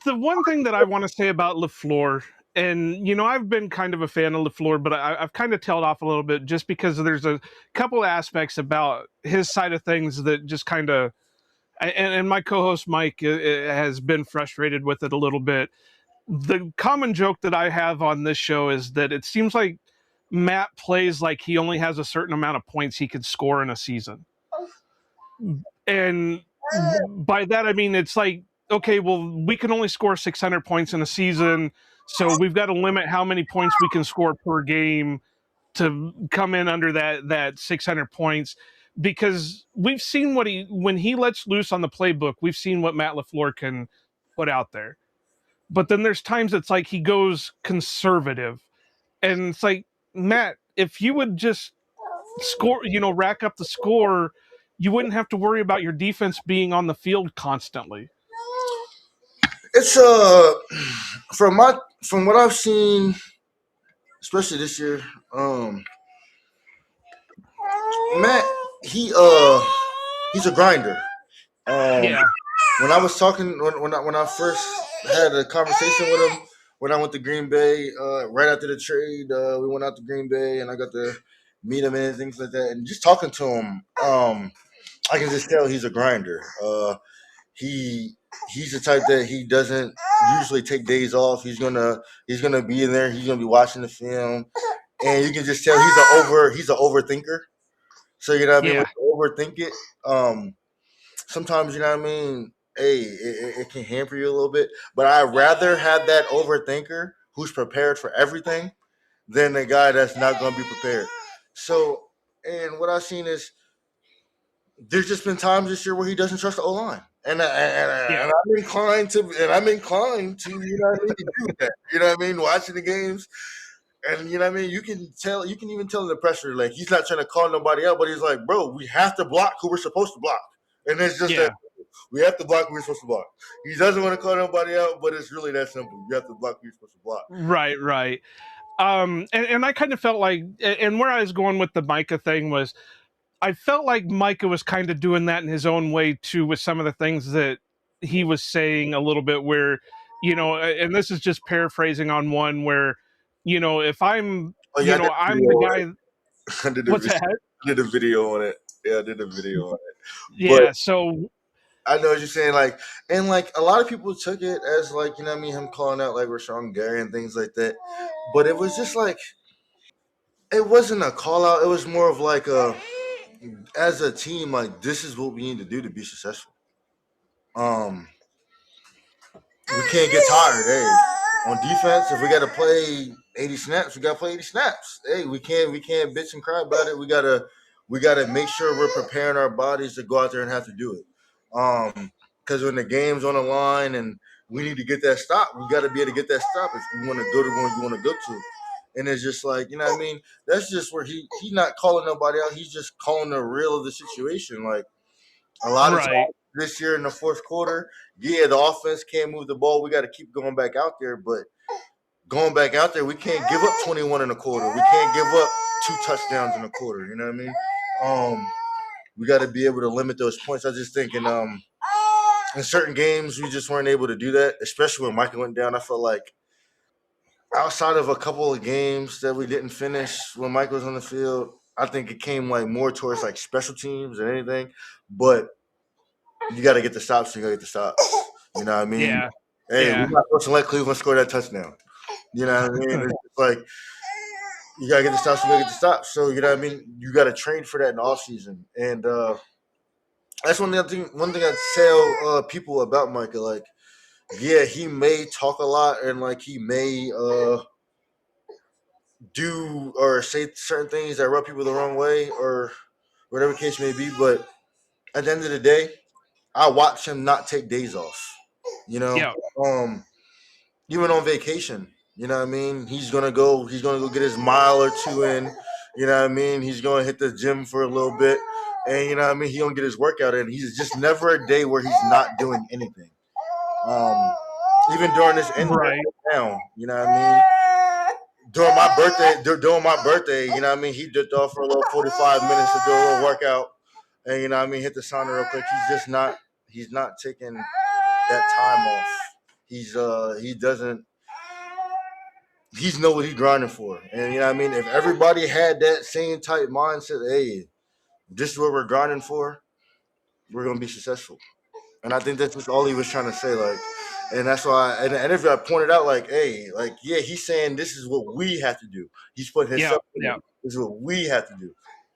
The one thing that I want to say about LaFleur, and I've been kind of a fan of LaFleur, but I've kind of tailed off a little bit just because there's a couple aspects about his side of things that just kind of, and my co-host Mike has been frustrated with it a little bit. The common joke that I have on this show is that it seems like Matt plays like he only has a certain amount of points he can score in a season. And by that, I mean, it's like, okay, well, we can only score 600 points in a season. So we've got to limit how many points we can score per game. to come in under that 600 points, because we've seen when he lets loose on the playbook, we've seen what Matt LaFleur can put out there. But then there's times it's like he goes conservative, and it's like, Matt, if you would just score, rack up the score, you wouldn't have to worry about your defense being on the field constantly. It's from what I've seen, especially this year, Matt, he's a grinder. Yeah. When I was talking when I first had a conversation with him when I went to Green Bay, right after the trade, we went out to Green Bay and I got to meet him and things like that. And just talking to him, I can just tell he's a grinder. He's the type that he doesn't usually take days off. He's gonna be in there. He's gonna be watching the film, and you can just tell he's an overthinker. So you know what I mean. Yeah. When you overthink it, sometimes you know what I mean. Hey, it can hamper you a little bit. But I'd rather have that overthinker who's prepared for everything than the guy that's not going to be prepared. So, and what I've seen is there's just been times this year where he doesn't trust the O line, and I'm inclined to, you know what I mean, to do that. You know what I mean, watching the games, and you know what I mean. You can even tell in the pressure, like he's not trying to call nobody out, but he's like, bro, we have to block who we're supposed to block, and it's just that we have to block who we're supposed to block. He doesn't want to call nobody out, but it's really that simple. You have to block who you're supposed to block. Right. And I kind of felt like, and where I was going with the Micah thing was, I felt like Micah was kind of doing that in his own way too, with some of the things that he was saying a little bit where, and this is just paraphrasing on one where, if I'm, I'm the guy. What's that? I did a video on it. Yeah, I did a video on it. Yeah, but so I know what you're saying, like, and like a lot of people took it as like, you know what I mean, him calling out like Rashawn Gary and things like that. But it was just like, it wasn't a call out. It was more of like as a team, like this is what we need to do to be successful. We can't get tired. Hey, on defense, if we got to play 80 snaps, we got to play 80 snaps. Hey, we can't bitch and cry about it. We gotta make sure we're preparing our bodies to go out there and have to do it. Because when the game's on the line and we need to get that stop, we got to be able to get that stop if you want to go to one you want to go to. And it's just like, you know what I mean? That's just where he's not calling nobody out. He's just calling the real of the situation. Like a lot of times this year in the fourth quarter, yeah, the offense can't move the ball. We got to keep going back out there. But going back out there, we can't give up 21 in a quarter. We can't give up 2 touchdowns in a quarter. You know what I mean? We got to be able to limit those points. I just think in certain games, we just weren't able to do that, especially when Micah went down. I felt like outside of a couple of games that we didn't finish when Mike was on the field, I think it came like more towards like special teams than anything. But you got to get the stops. You got to get the stops. You know what I mean? Yeah. Hey, we're not supposed to let Cleveland score that touchdown. You know what I mean? It's like you got to get the stops. You got to get the stops. So, you know what I mean? You got to train for that in the offseason. And that's one thing I'd tell people about Micah. Like, yeah, he may talk a lot and like he may do or say certain things that rub people the wrong way or whatever the case may be. But at the end of the day, I watch him not take days off. You know, even on vacation. You know what I mean? He's gonna go get his mile or 2 in. You know what I mean? He's gonna hit the gym for a little bit. And you know what I mean? He gonna get his workout in. He's just never a day where he's not doing anything. Even during this injury now, you know what I mean? During my birthday, you know what I mean? He dipped off for a little 45 minutes to do a little workout. And you know what I mean? Hit the sauna real quick. He's not taking that time off. He's know what he's grinding for. And you know what I mean? If everybody had that same type mindset, hey, this is what we're grinding for, we're gonna be successful. And I think that's all he was trying to say, like, and that's why in the interview I pointed out, like, hey, like, yeah, he's saying this is what we have to do. He's putting himself in it. This is what we have to do.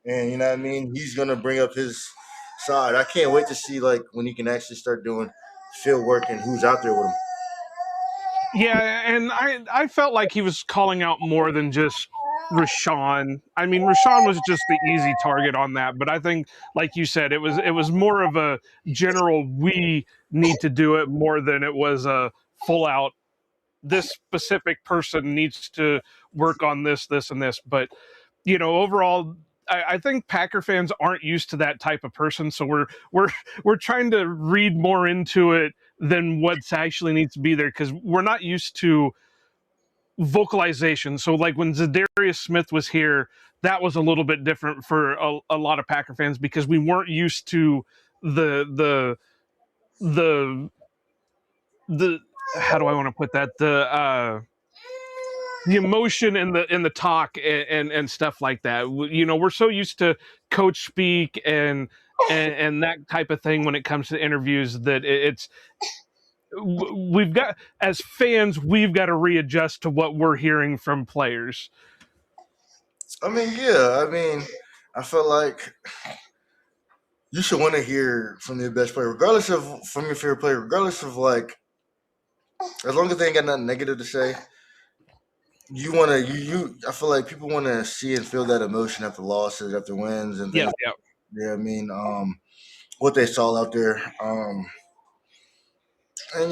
And you know what I mean? He's gonna bring up his side. I can't wait to see like when he can actually start doing field work and who's out there with him. Yeah, and I felt like he was calling out more than just Rashawn. I mean, Rashawn was just the easy target on that, but I think, like you said, it was more of a general we need to do it more than it was a full out this specific person needs to work on this, this, and this. But overall, I think Packer fans aren't used to that type of person, so we're trying to read more into it than what's actually needs to be there because we're not used to vocalization. So like when Zadarius Smith was here, that was a little bit different for a lot of Packer fans because we weren't used to the the the how do I want to put that the emotion in the talk and stuff like that. We're so used to coach speak and that type of thing when it comes to interviews that we've got as fans we've got to readjust to what we're hearing from players. I mean, yeah. I mean, I feel like you should want to hear from your best player, regardless of from your favorite player, regardless of like, as long as they ain't got nothing negative to say. You want to you. I feel like people want to see and feel that emotion after losses, after wins, and Yeah, things. yeah. Yeah, I mean, what they saw out there. And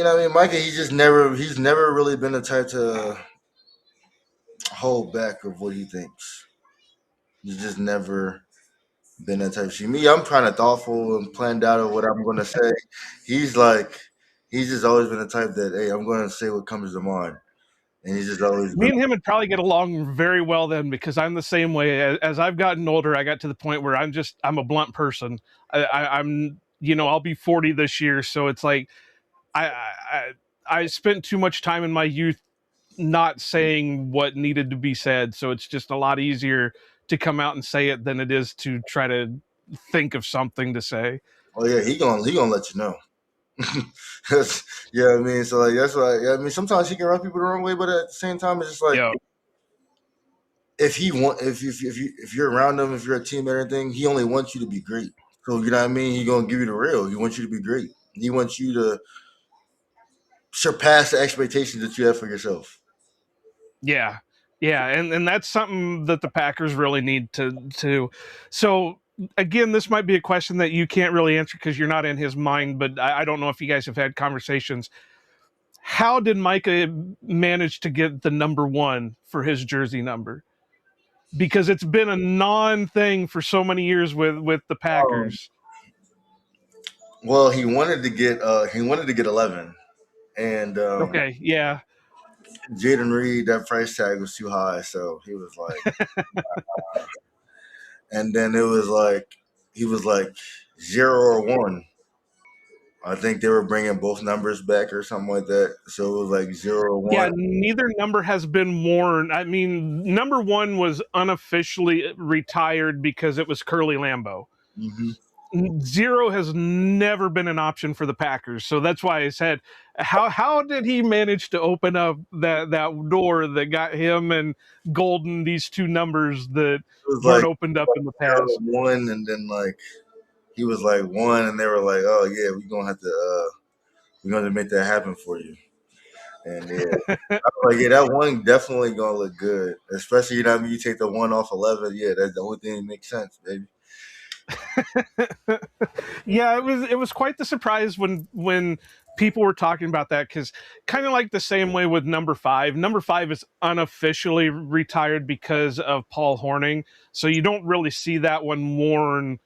I mean, Micah, he's never really been the type to hold back of what he thinks. He's just never been that type of shit. Me, I'm kind of thoughtful and planned out of what I'm going to say. He's like, he's just always been the type that, hey, I'm going to say what comes to mind, and he's just always Me been. and him would probably get along very well then because I'm the same way. As I've gotten older, I got to the point where I'm a blunt person. I'm I'll be 40 this year, so it's like I spent too much time in my youth not saying what needed to be said, so it's just a lot easier to come out and say it than it is to try to think of something to say. Oh yeah, he gonna let you know. Yeah, I mean, so like that's why. Yeah, I mean, sometimes he can run people the wrong way, but at the same time, it's just like Yeah, if he want if you're around him, if you're a team and everything, he only wants you to be great. So you know what I mean. He gonna give you the real. He wants you to be great. He wants you to surpass the expectations that you have for yourself. yeah, yeah, and that's something that the Packers really need to. So again, this might be a question that you can't really answer because you're not in his mind, but I don't know if you guys have had conversations. How did Micah manage to get the number one for his jersey number? Because it's been a non thing for so many years with the Um, Packers. well, he wanted to get 11, and Okay, yeah, Jaden Reed, that price tag was too high, so he was like, and then it was like he was like 0 or 1. I think they were bringing both numbers back or something like that. So it was like 0 or 1. yeah. Neither number has been worn. I mean, number one was unofficially retired because it was Curly Lambeau. Hmm. Zero has never been an option for the Packers, so that's why I said, how did he manage to open up that door that got him and Golden these two numbers that It was weren't like opened up in the 0 past? or 1, and then like he was like 1, and they were like, "Oh yeah, we're gonna make that happen for you." And yeah, I was like, yeah, that one definitely gonna look good, especially what I mean, you take the 1 off 11. Yeah, that's the only thing that makes sense, baby. Yeah, it was quite the surprise when people were talking about that because kind of like the same way with number five. Number five is unofficially retired because of Paul Horning, so you don't really see that one worn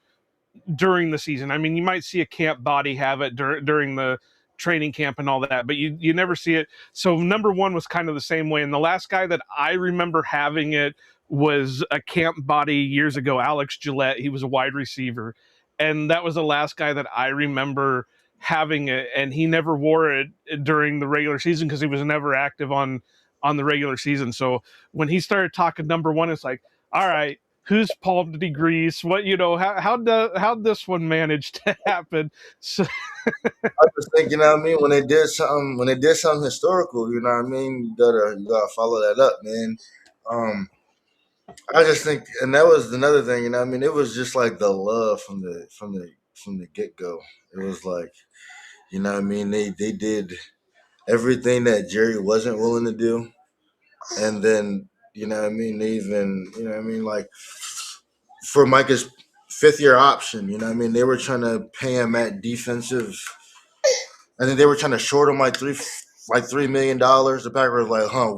during the season. I mean, you might see a camp body have it during the training camp and all that, but you never see it. So number one was kind of the same way. And the last guy that I remember having it was a camp body years ago, Alex Gillette. He was a wide receiver, and that was the last guy that I remember having it. And he never wore it during the regular season because he was never active on the regular season. So when he started talking number one, it's like, all right, whose palm did he grease? What how'd this one manage to happen? So I just think, you know what I mean, when they did something historical, you know what I mean, you gotta follow that up, man. Um, I just think, and that was another thing, you know what I mean. It was just like the love from the get go. It was like, you know what I mean. They did everything that Jerry wasn't willing to do, and then You know what I mean? They even, you know what I mean, like for Micah's fifth year option, you know what I mean? They were trying to pay him at defensive. I think they were trying to short him like $3 million. The Packers were like, huh,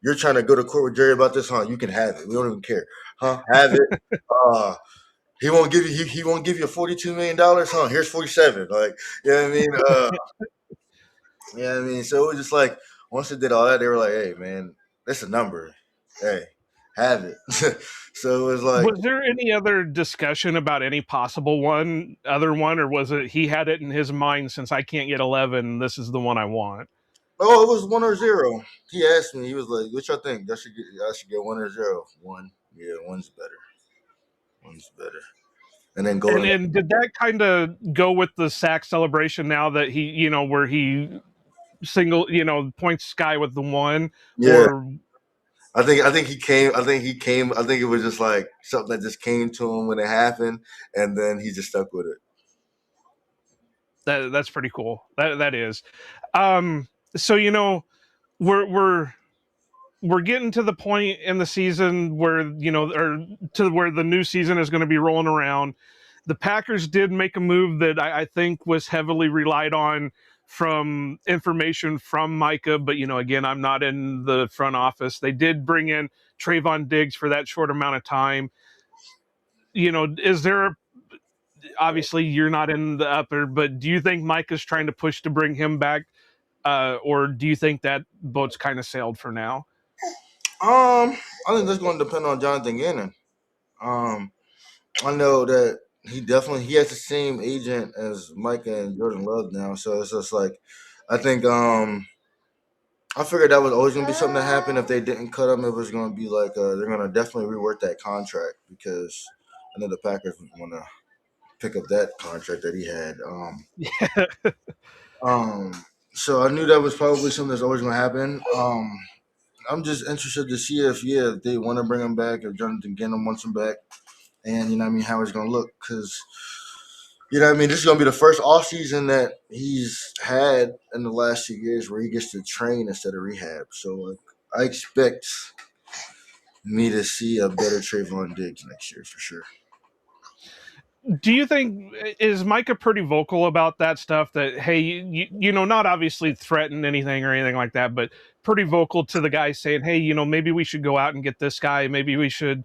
you're trying to go to court with Jerry about this, huh? You can have it. We don't even care, huh? Have it. Uh, he won't give you $42 million, huh? Here's 47. Like, you know what I mean? Yeah, I mean, so it was just like once they did all that, they were like, "Hey, man, that's a number. Hey, have it." So it was like, Was there any other discussion about any possible other one, or was it he had it in his mind since I can't get 11, this is the one I want? "Oh, it was 1 or 0." He asked me, he was like, "What y'all think? I should get 1 or 0. One, yeah, one's better. One's better." And then And going, and did that kind of go with the sack celebration now that he, where he points sky with the one, yeah, or I think he came. I think it was just like something that just came to him when it happened, and then he just stuck with it. that's pretty cool. That is. Um, so we're we're getting to the point in the season where or to where the new season is going to be rolling around. The Packers did make a move that I think was heavily relied on from information from Micah, but again, I'm not in the front office. They did bring in Trayvon Diggs for that short amount of time. Is there, obviously you're not in the upper, but do you think Micah's trying to push to bring him back, or do you think that boat's kind of sailed for now? I think that's going to depend on Jonathan Gannon. Um, I know that he has the same agent as Micah and Jordan Love now, so it's just like I think I figured that was always gonna be something that happened if they didn't cut him. It was gonna be like they're gonna definitely rework that contract because I know the Packers want to pick up that contract that he had. Um, so I knew that was probably something that's always gonna happen. I'm just interested to see if they want to bring him back, if Jonathan Gannon wants him back, and how it's gonna look because this is gonna be the first off season that he's had in the last 2 years where he gets to train instead of rehab. So like, I expect me to see a better Trayvon Diggs next year for sure. Do you think, is Micah pretty vocal about that stuff, that hey, not obviously threaten anything or anything like that, but pretty vocal to the guy saying, hey, maybe we should go out and get this guy, maybe we should,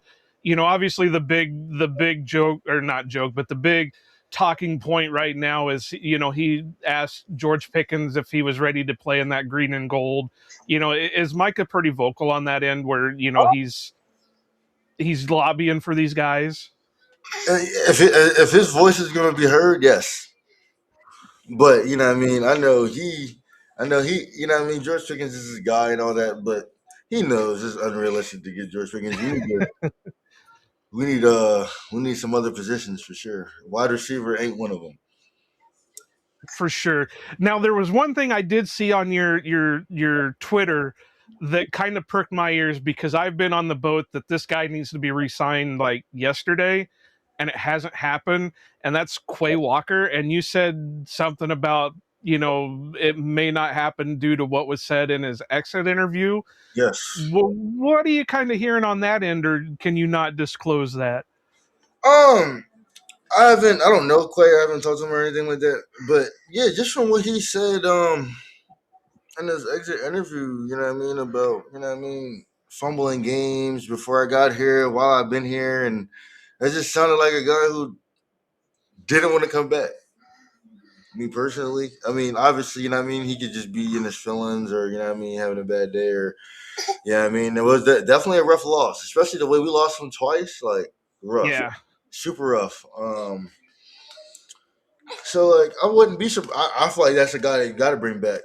obviously the big joke, or not joke, but the big talking point right now is, he asked George Pickens if he was ready to play in that green and gold. Is Micah pretty vocal on that end where he's lobbying for these guys? If his voice is gonna be heard, yes. But I know he, George Pickens is his guy and all that, but he knows it's unrealistic to get George Pickens. We need some other positions for sure. Wide receiver ain't one of them. For sure. Now, there was one thing I did see on your Twitter that kind of perked my ears, because I've been on the boat that this guy needs to be re-signed like yesterday, and it hasn't happened. And that's Quay Walker. And you said something about it may not happen due to what was said in his exit interview. Yes. Well, what are you kind of hearing on that end, or can you not disclose that? Um, I don't know Clay. I haven't talked to him or anything like that. But yeah, just from what he said, in his exit interview, about, fumbling games before I got here, while I've been here, and it just sounded like a guy who didn't want to come back. Me personally, I mean, obviously, he could just be in his feelings, or having a bad day, or it was definitely a rough loss, especially the way we lost him twice, like rough, Yeah. super rough. So like I wouldn't be surprised. I feel like that's a guy that you got to bring back,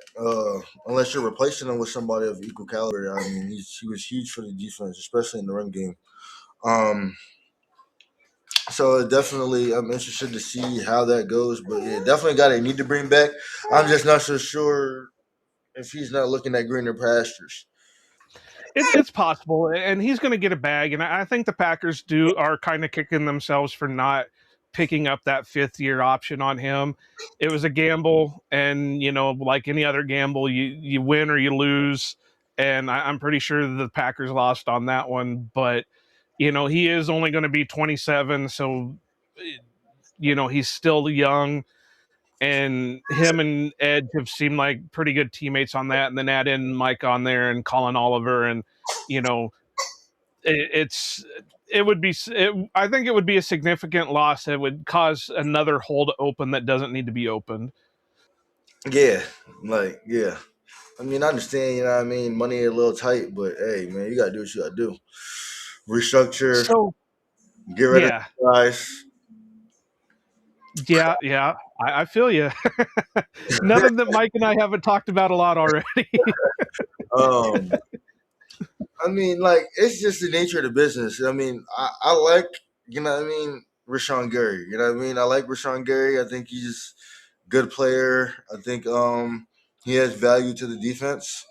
unless you're replacing him with somebody of equal caliber. I mean, he was huge for the defense, especially in the run game. Um, so definitely, I'm interested to see how that goes. But yeah, definitely a guy they need to bring back. I'm just not so sure if he's not looking at greener pastures. It's possible, and he's going to get a bag. And I think the Packers are kind of kicking themselves for not picking up that 5th-year option on him. It was a gamble, and like any other gamble, you win or you lose. and I'm pretty sure the Packers lost on that one. But he is only going to be 27, so he's still young. And him and Edge have seemed like pretty good teammates on that. And then add in Mike on there and Colin Oliver, and you know, it's it would be. I think it would be a significant loss. It would cause another hole to open that doesn't need to be opened. Yeah, yeah. I mean, I understand. You know what I mean? Money a little tight, but hey, man, you gotta do what you gotta do. Restructure, So get rid of yeah, guys. yeah, I feel you. Nothing that Mike and I haven't talked about a lot already. Um, I mean, like it's just the nature of the business. I mean, I like you know what I mean, Rashawn Gary. You know what I mean? I like Rashawn Gary. I think he's a good player. I think he has value to the defense.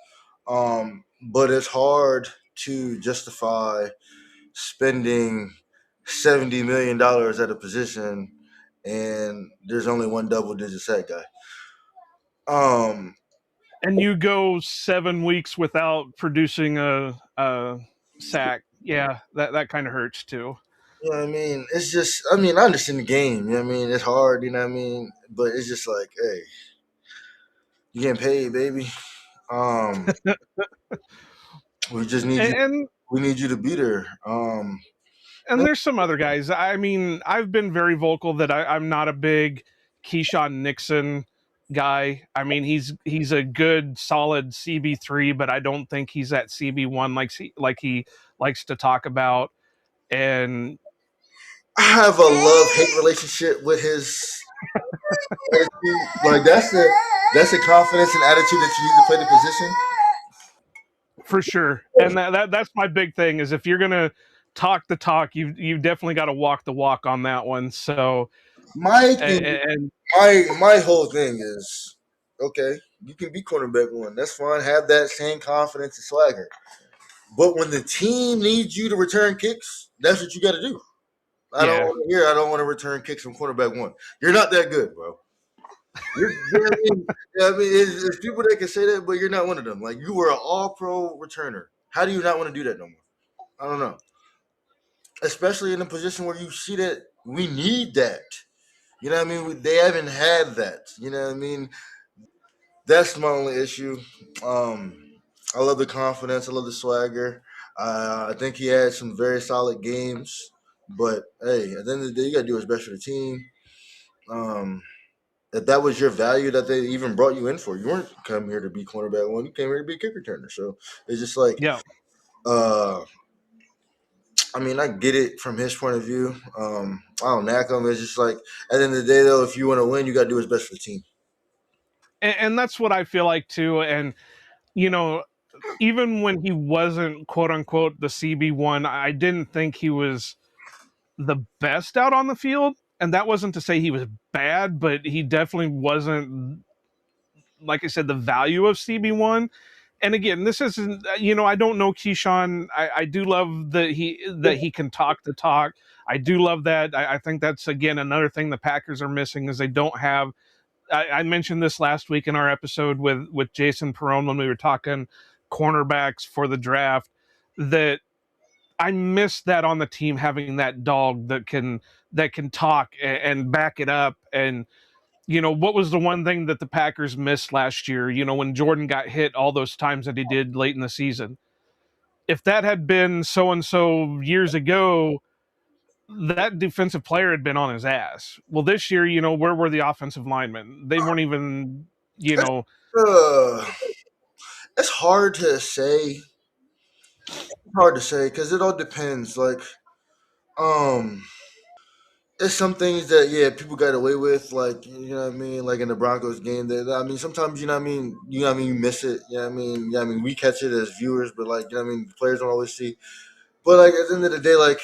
But it's hard to justify spending $70 million at a position and there's only one double digit sack guy. Um, And you go 7 weeks without producing a sack. Yeah, that kind of hurts too. you know what I mean? It's just I mean, I understand the game, you know what I mean? It's hard, you know what I mean? But it's just like, hey, you getting paid, baby. Um, we just need you And we need you to be there. and there's some other guys. I mean, I've been very vocal that I'm not a big Keyshawn Nixon guy. I mean, he's a good, solid CB3, but I don't think he's that CB1 like he likes to talk about. And I have a love hate relationship with his attitude. Like that's the confidence and attitude that you need to play the position. for sure, and that's my big thing is if you're gonna talk the talk, you definitely got to walk the walk on that one. So, My thing, and my whole thing is okay. You can be cornerback one. That's fine. Have that same confidence and swagger. But when the team needs you to return kicks, that's what you got to do. I don't yeah, want to hear. I don't want to return kicks from cornerback one. You're not that good, bro. You know what I mean? Yeah, I mean, it's people that can say that, but you're not one of them. Like you were an All-Pro returner. How do you not want to do that no more? I don't know. Especially in a position where you see that we need that. You know what I mean? They haven't had that. You know what I mean? That's my only issue. I love the confidence. I love the swagger. I think he had some very solid games. But hey, at the end of the day, you got to do what's best for the team. Um, if that was your value that they even brought you in for, you weren't coming here to be cornerback one. You came here to be a kick returner. So it's just like, yeah. uh, I mean, I get it from his point of view. I don't knack him. It's just like at the end of the day, though, if you want to win, you got to do what's best for the team. And that's what I feel like too. And you know, even when he wasn't quote unquote the CB1, I didn't think he was the best out on the field. And that wasn't to say he was bad, but he definitely wasn't, like I said, the value of CB1. And again, this isn't, I don't know Keyshawn. I do love that he can talk the talk. I do love that. I think that's again another thing the Packers are missing is they don't have. I mentioned this last week in our episode with Jason Perone when we were talking cornerbacks for the draft. That I miss that on the team having that dog that can talk and back it up. And what was the one thing that the Packers missed last year? When Jordan got hit all those times that he did late in the season. If that had been so and so years ago, that defensive player had been on his ass. Well, this year, where were the offensive linemen? They weren't even, you It's, know, uh, it's hard to say. Hard to say because it all depends. Like, um, there's some things that people got away with, like you know what I mean, like in the Broncos game. That I mean, sometimes you know what I mean, you miss it. You know what I mean, I mean, we catch it as viewers, but like you know what I mean, players don't always see. But like at the end of the day, like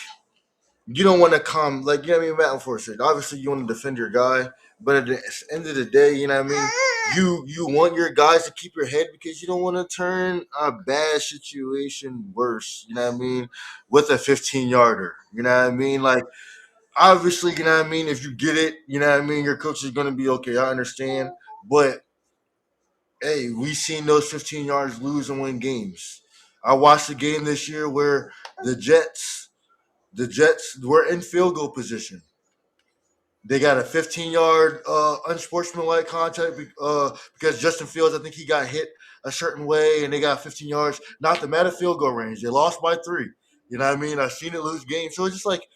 you don't want to come like you know what I mean, Matt Enforcer. Obviously, you want to defend your guy, but at the end of the day, you know what I mean. You want your guys to keep your head because you don't want to turn a bad situation worse. You know what I mean, with a 15-yarder. You know what I mean, like obviously, you know what I mean? If you get it, you know what I mean? Your coach is going to be okay. I understand. But hey, we seen those 15 yards lose and win games. I watched a game this year where the Jets were in field goal position. They got a 15-yard unsportsmanlike contact because Justin Fields, I think he got hit a certain way, and they got 15 yards. Knocked them out of field goal range. They lost by 3. You know what I mean? I've seen it lose games. So it's just like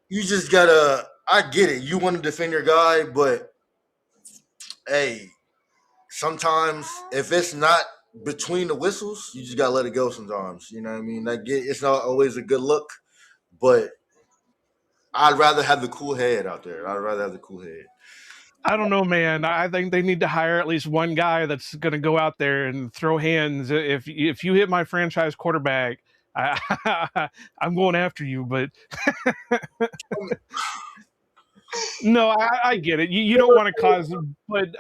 you just gotta. I get it. You want to defend your guy, but hey, sometimes if it's not between the whistles, you just gotta let it go. Sometimes, you know what I mean. I get it's not always a good look, but I'd rather have the cool head out there. I'd rather have the cool head. I don't know, man. I think they need to hire at least one guy that's going to go out there and throw hands. If you hit my franchise quarterback, I'm going after you. But no, I get it. You don't want to cause, but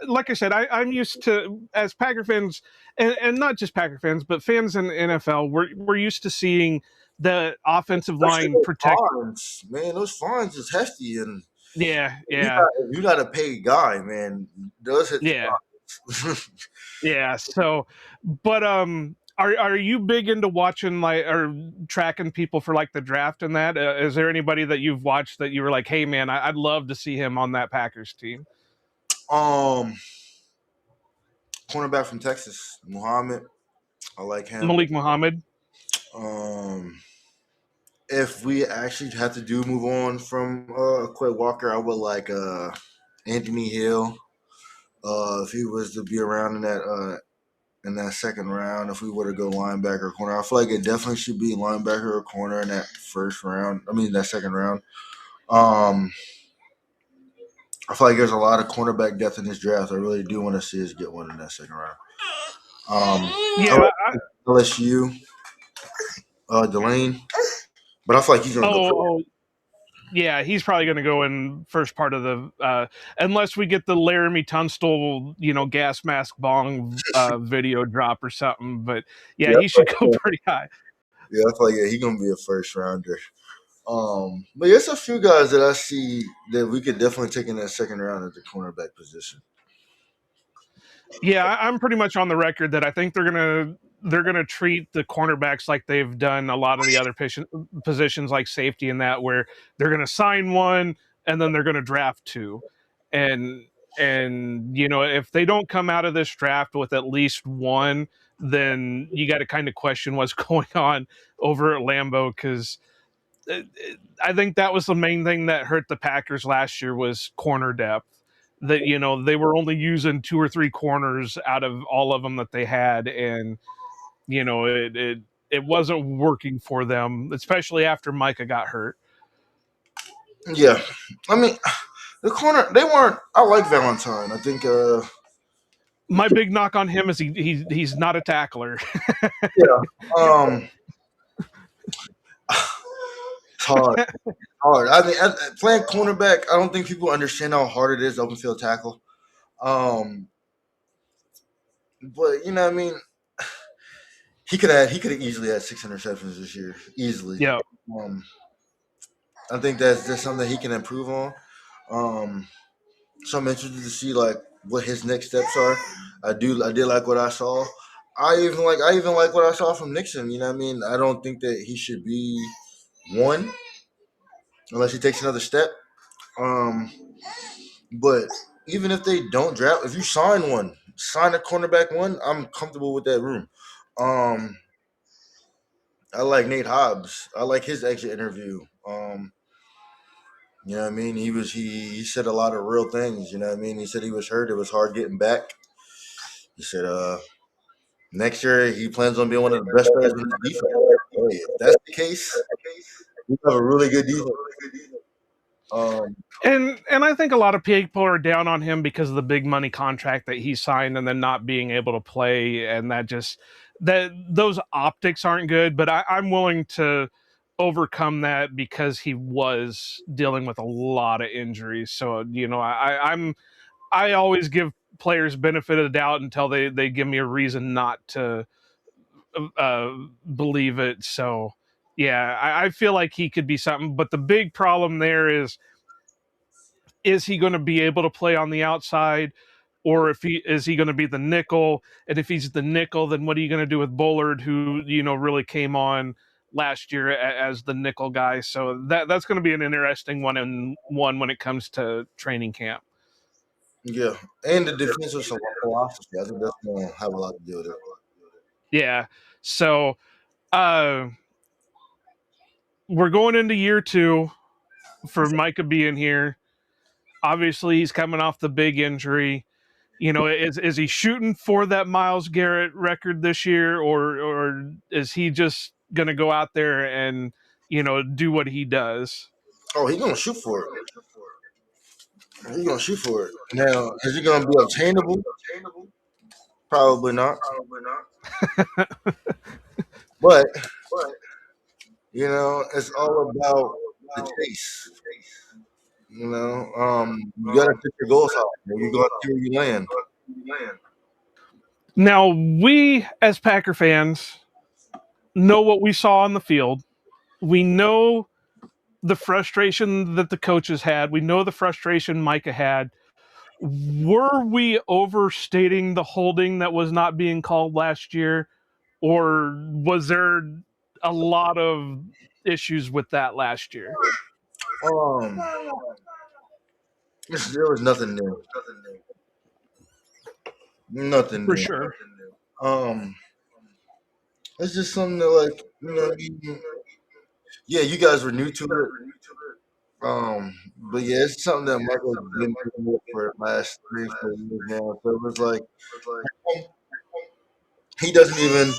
like I said, I'm used to as Packer fans, and not just Packer fans, but fans in the NFL. We're used to seeing the offensive Especially line those protect. fines, man. Those fines is hefty, and Yeah, you yeah, got you got to pay guy, man. Those hit the yeah. pockets. Yeah. So, but are you big into watching like or tracking people for like the draft and that? Is there anybody that you've watched that you were like, hey man, I'd love to see him on that Packers team? um, Cornerback from Texas, Muhammad. I like him. Malik Muhammad. Um, if we actually had to move on from Quay Walker, I would like Anthony Hill. If he was to be around in that second round, if we were to go linebacker or corner, I feel like it definitely should be linebacker or corner in that first round. I mean that second round. Um, I feel like there's a lot of cornerback depth in this draft. I really do want to see us get one in that second round. I Yeah. like LSU, Delane, but I feel like he's gonna go first. Oh, yeah. He's probably going to go in first part of the unless we get the Laramie Tunstall, gas mask bong video drop or something. But yeah, Yeah, he should go pretty high. I feel like he's gonna be a first rounder. But there's a few guys that I see that we could definitely take in that second round at the cornerback position. Yeah, I'm pretty much on the record that I think they're gonna treat the cornerbacks like they've done a lot of the other positions like safety and that, where they're gonna sign one and then they're gonna draft two, and if they don't come out of this draft with at least one, then you got to kind of question what's going on over at Lambeau because I think that was the main thing that hurt the Packers last year was corner depth. That they were only using 2 or 3 corners out of all of them that they had, and it wasn't working for them, especially after Micah got hurt. Yeah, I mean the corner they weren't. I like Valentine. I think. My big knock on him is he's not a tackler. Yeah. It's hard. Hard. I mean, playing cornerback, I don't think people understand how hard it is to open field tackle. Um, but you know, what I mean, he could have easily had 6 interceptions this year, easily. Yeah. Um, I think that's something he can improve on. Um, so I'm interested to see like what his next steps are. I did like what I saw. I even like what I saw from Nixon. You know what I mean? I don't think that he should be one unless he takes another step. Um, but even if they don't draft, if you sign a cornerback one, I'm comfortable with that room. Um, I like Nate Hobbs. I like his exit interview. You know what I mean? He said a lot of real things. You know what I mean? He said he was hurt. It was hard getting back. He said next year he plans on being one of the best players in the defense. Hey, if that's the case, we have a really good defense. And I think a lot of people are down on him because of the big money contract that he signed and then not being able to play, and that those optics aren't good. But I'm willing to overcome that because he was dealing with a lot of injuries. So I always give players benefit of the doubt until they give me a reason not to uh, believe it. So yeah, I feel like he could be something. But the big problem there is he going to be able to play on the outside? or if he is he going to be the nickel, and if he's the nickel, then what are you going to do with Bullard, who really came on last year as the nickel guy? So that's going to be an interesting one when it comes to training camp. Yeah, and the defensive philosophy. I think that's going to have a lot to do with it. Yeah. So uh, we're going into year 2 for Micah being here. Obviously, he's coming off the big injury. Is he shooting for that Myles Garrett record this year, or is he just going to go out there and do what he does? Oh, he's going to shoot for it. He's going to shoot for it. Now, is it going to be obtainable? Probably not. But it's all about the chase. You got to set your goals high. You got to see where you land. Now, we as Packer fans know what we saw on the field. We know the frustration that the coaches had. We know the frustration Micah had. Were we overstating the holding that was not being called last year, or was there a lot of issues with that last year? There was nothing new. Nothing For new. sure. It's just something that, yeah, you guys were new to it. But yeah, it's something that Michael's been doing for the last 3 or 4 years now. So it was like he doesn't even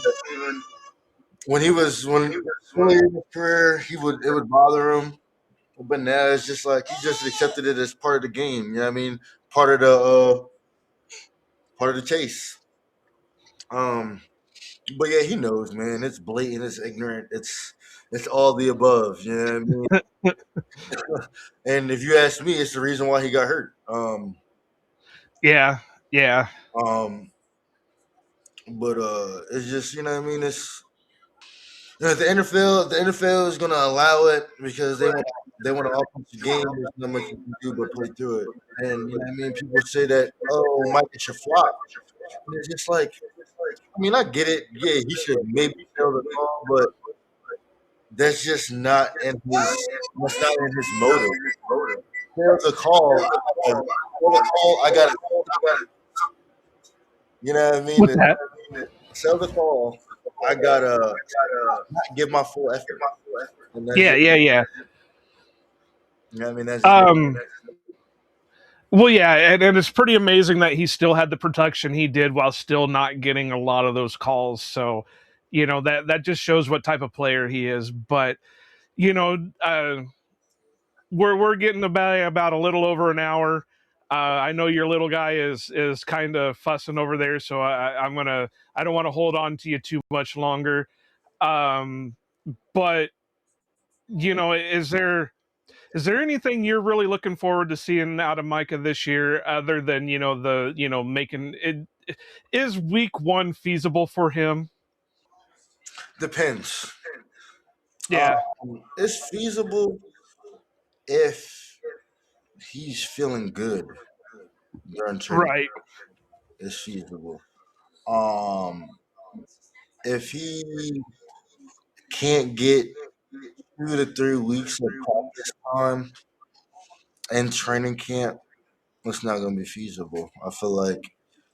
when earlier in his career it would bother him, but now it's just like he just accepted it as part of the game. You know what I mean? Part of the chase. But yeah, he knows, man. It's blatant. It's ignorant. It's all the above. You know what I mean? And if you ask me, it's the reason why he got hurt. Yeah. But it's just what I mean. It's the NFL is gonna allow it because they want an offensive game. There's not much you can do but play through it. And you know what I mean. People say that Mike should flop. And it's just like I get it. Yeah, he should maybe fail the ball, but that's just not in his motive. There's a call. I got to. You know what I mean? What's that? Sell the call. I gotta give my full effort. Yeah. You know what I mean? That's well, yeah, and it's pretty amazing that he still had the production he did while still not getting a lot of those calls. So, that just shows what type of player he is. But we're getting about a little over an hour. I know your little guy is kind of fussing over there, so I don't want to hold on to you too much longer. But is there anything you're really looking forward to seeing out of Micah this year, other than making it? Is week 1 feasible for him? depends. Yeah. It's feasible if he's feeling good during training. Right. It's feasible. Um, if he can't get 2 to 3 weeks of practice time in training camp, it's not going to be feasible. I feel like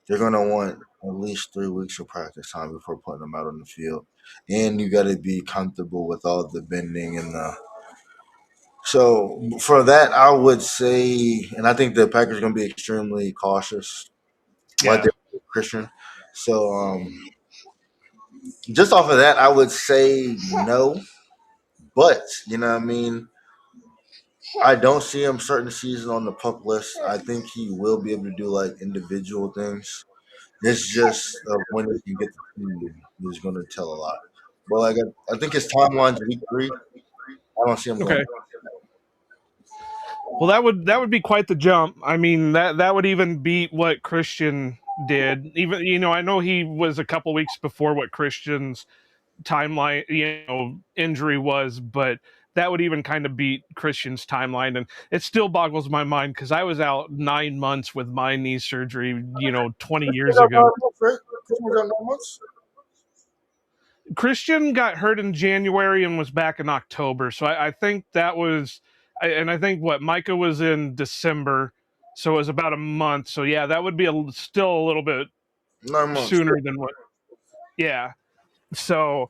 they're going to want at least 3 weeks of practice time before putting them out on the field, and you got to be comfortable with all the bending and the. So for that, I would say, and I think the Packers are going to be extremely cautious, like Yeah. they're Christian. So just off of that, I would say no. But you know what I mean. I don't see him starting the season on the pup list. I think he will be able to do like individual things. It's just when he can get the team is going to tell a lot. But like I think his timeline's week 3. I don't see him going. Okay. Well, that would be quite the jump. I mean, that would even beat what Christian did. Even I know he was a couple weeks before what Christian's timeline injury was, but that would even kind of beat Christian's timeline. And it still boggles my mind because I was out 9 months with my knee surgery, 20 years ago. Christian got hurt in January and was back in October. So I think that was, and I think Micah was in December. So it was about a month. So yeah, that would be still a little bit 9 months sooner than what. Yeah. So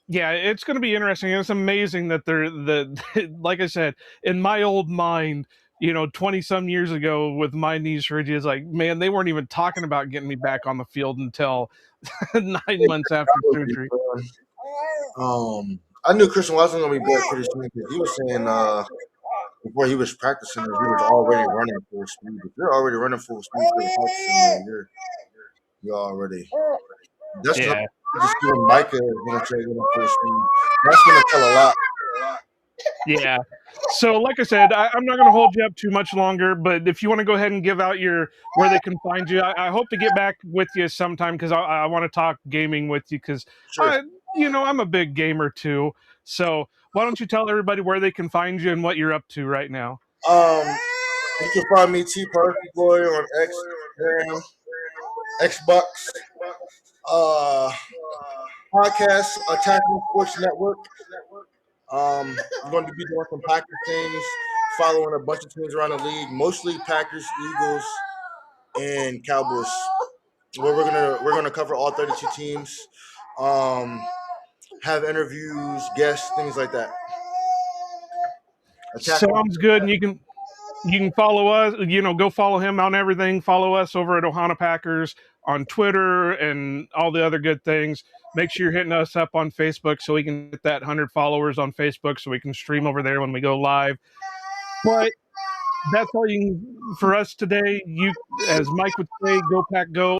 yeah, it's going to be interesting. It's amazing that like I said, in my old mind, 20 some years ago with my knee surgery, is like, man, they weren't even talking about getting me back on the field until 9 months after surgery. I knew Christian wasn't going to be back pretty soon because he was saying before he was practicing, he was already running full speed. If you're already running full speed for the you're already. That's not just when Micah is going to say full speed. That's going to tell a lot. Yeah. So, like I said, I'm not going to hold you up too much longer. But if you want to go ahead and give out where they can find you, I hope to get back with you sometime because I want to talk gaming with you because I'm a big gamer too. So why don't you tell everybody where they can find you and what you're up to right now? You can find me T Parker Boy on Instagram, Xbox, podcast, Attacking Sports Network. I'm going to be doing some Packers things, following a bunch of teams around the league, mostly Packers, Eagles, and Cowboys. Where we're gonna cover all 32 teams, have interviews, guests, things like that. Sounds good. And you can follow us, go follow him on everything. Follow us over at Ohana Packers on Twitter and all the other good things. Make sure you're hitting us up on Facebook so we can get that 100 followers on Facebook so we can stream over there when we go live. But that's all for us today. You, as Mike would say, go Pack Go.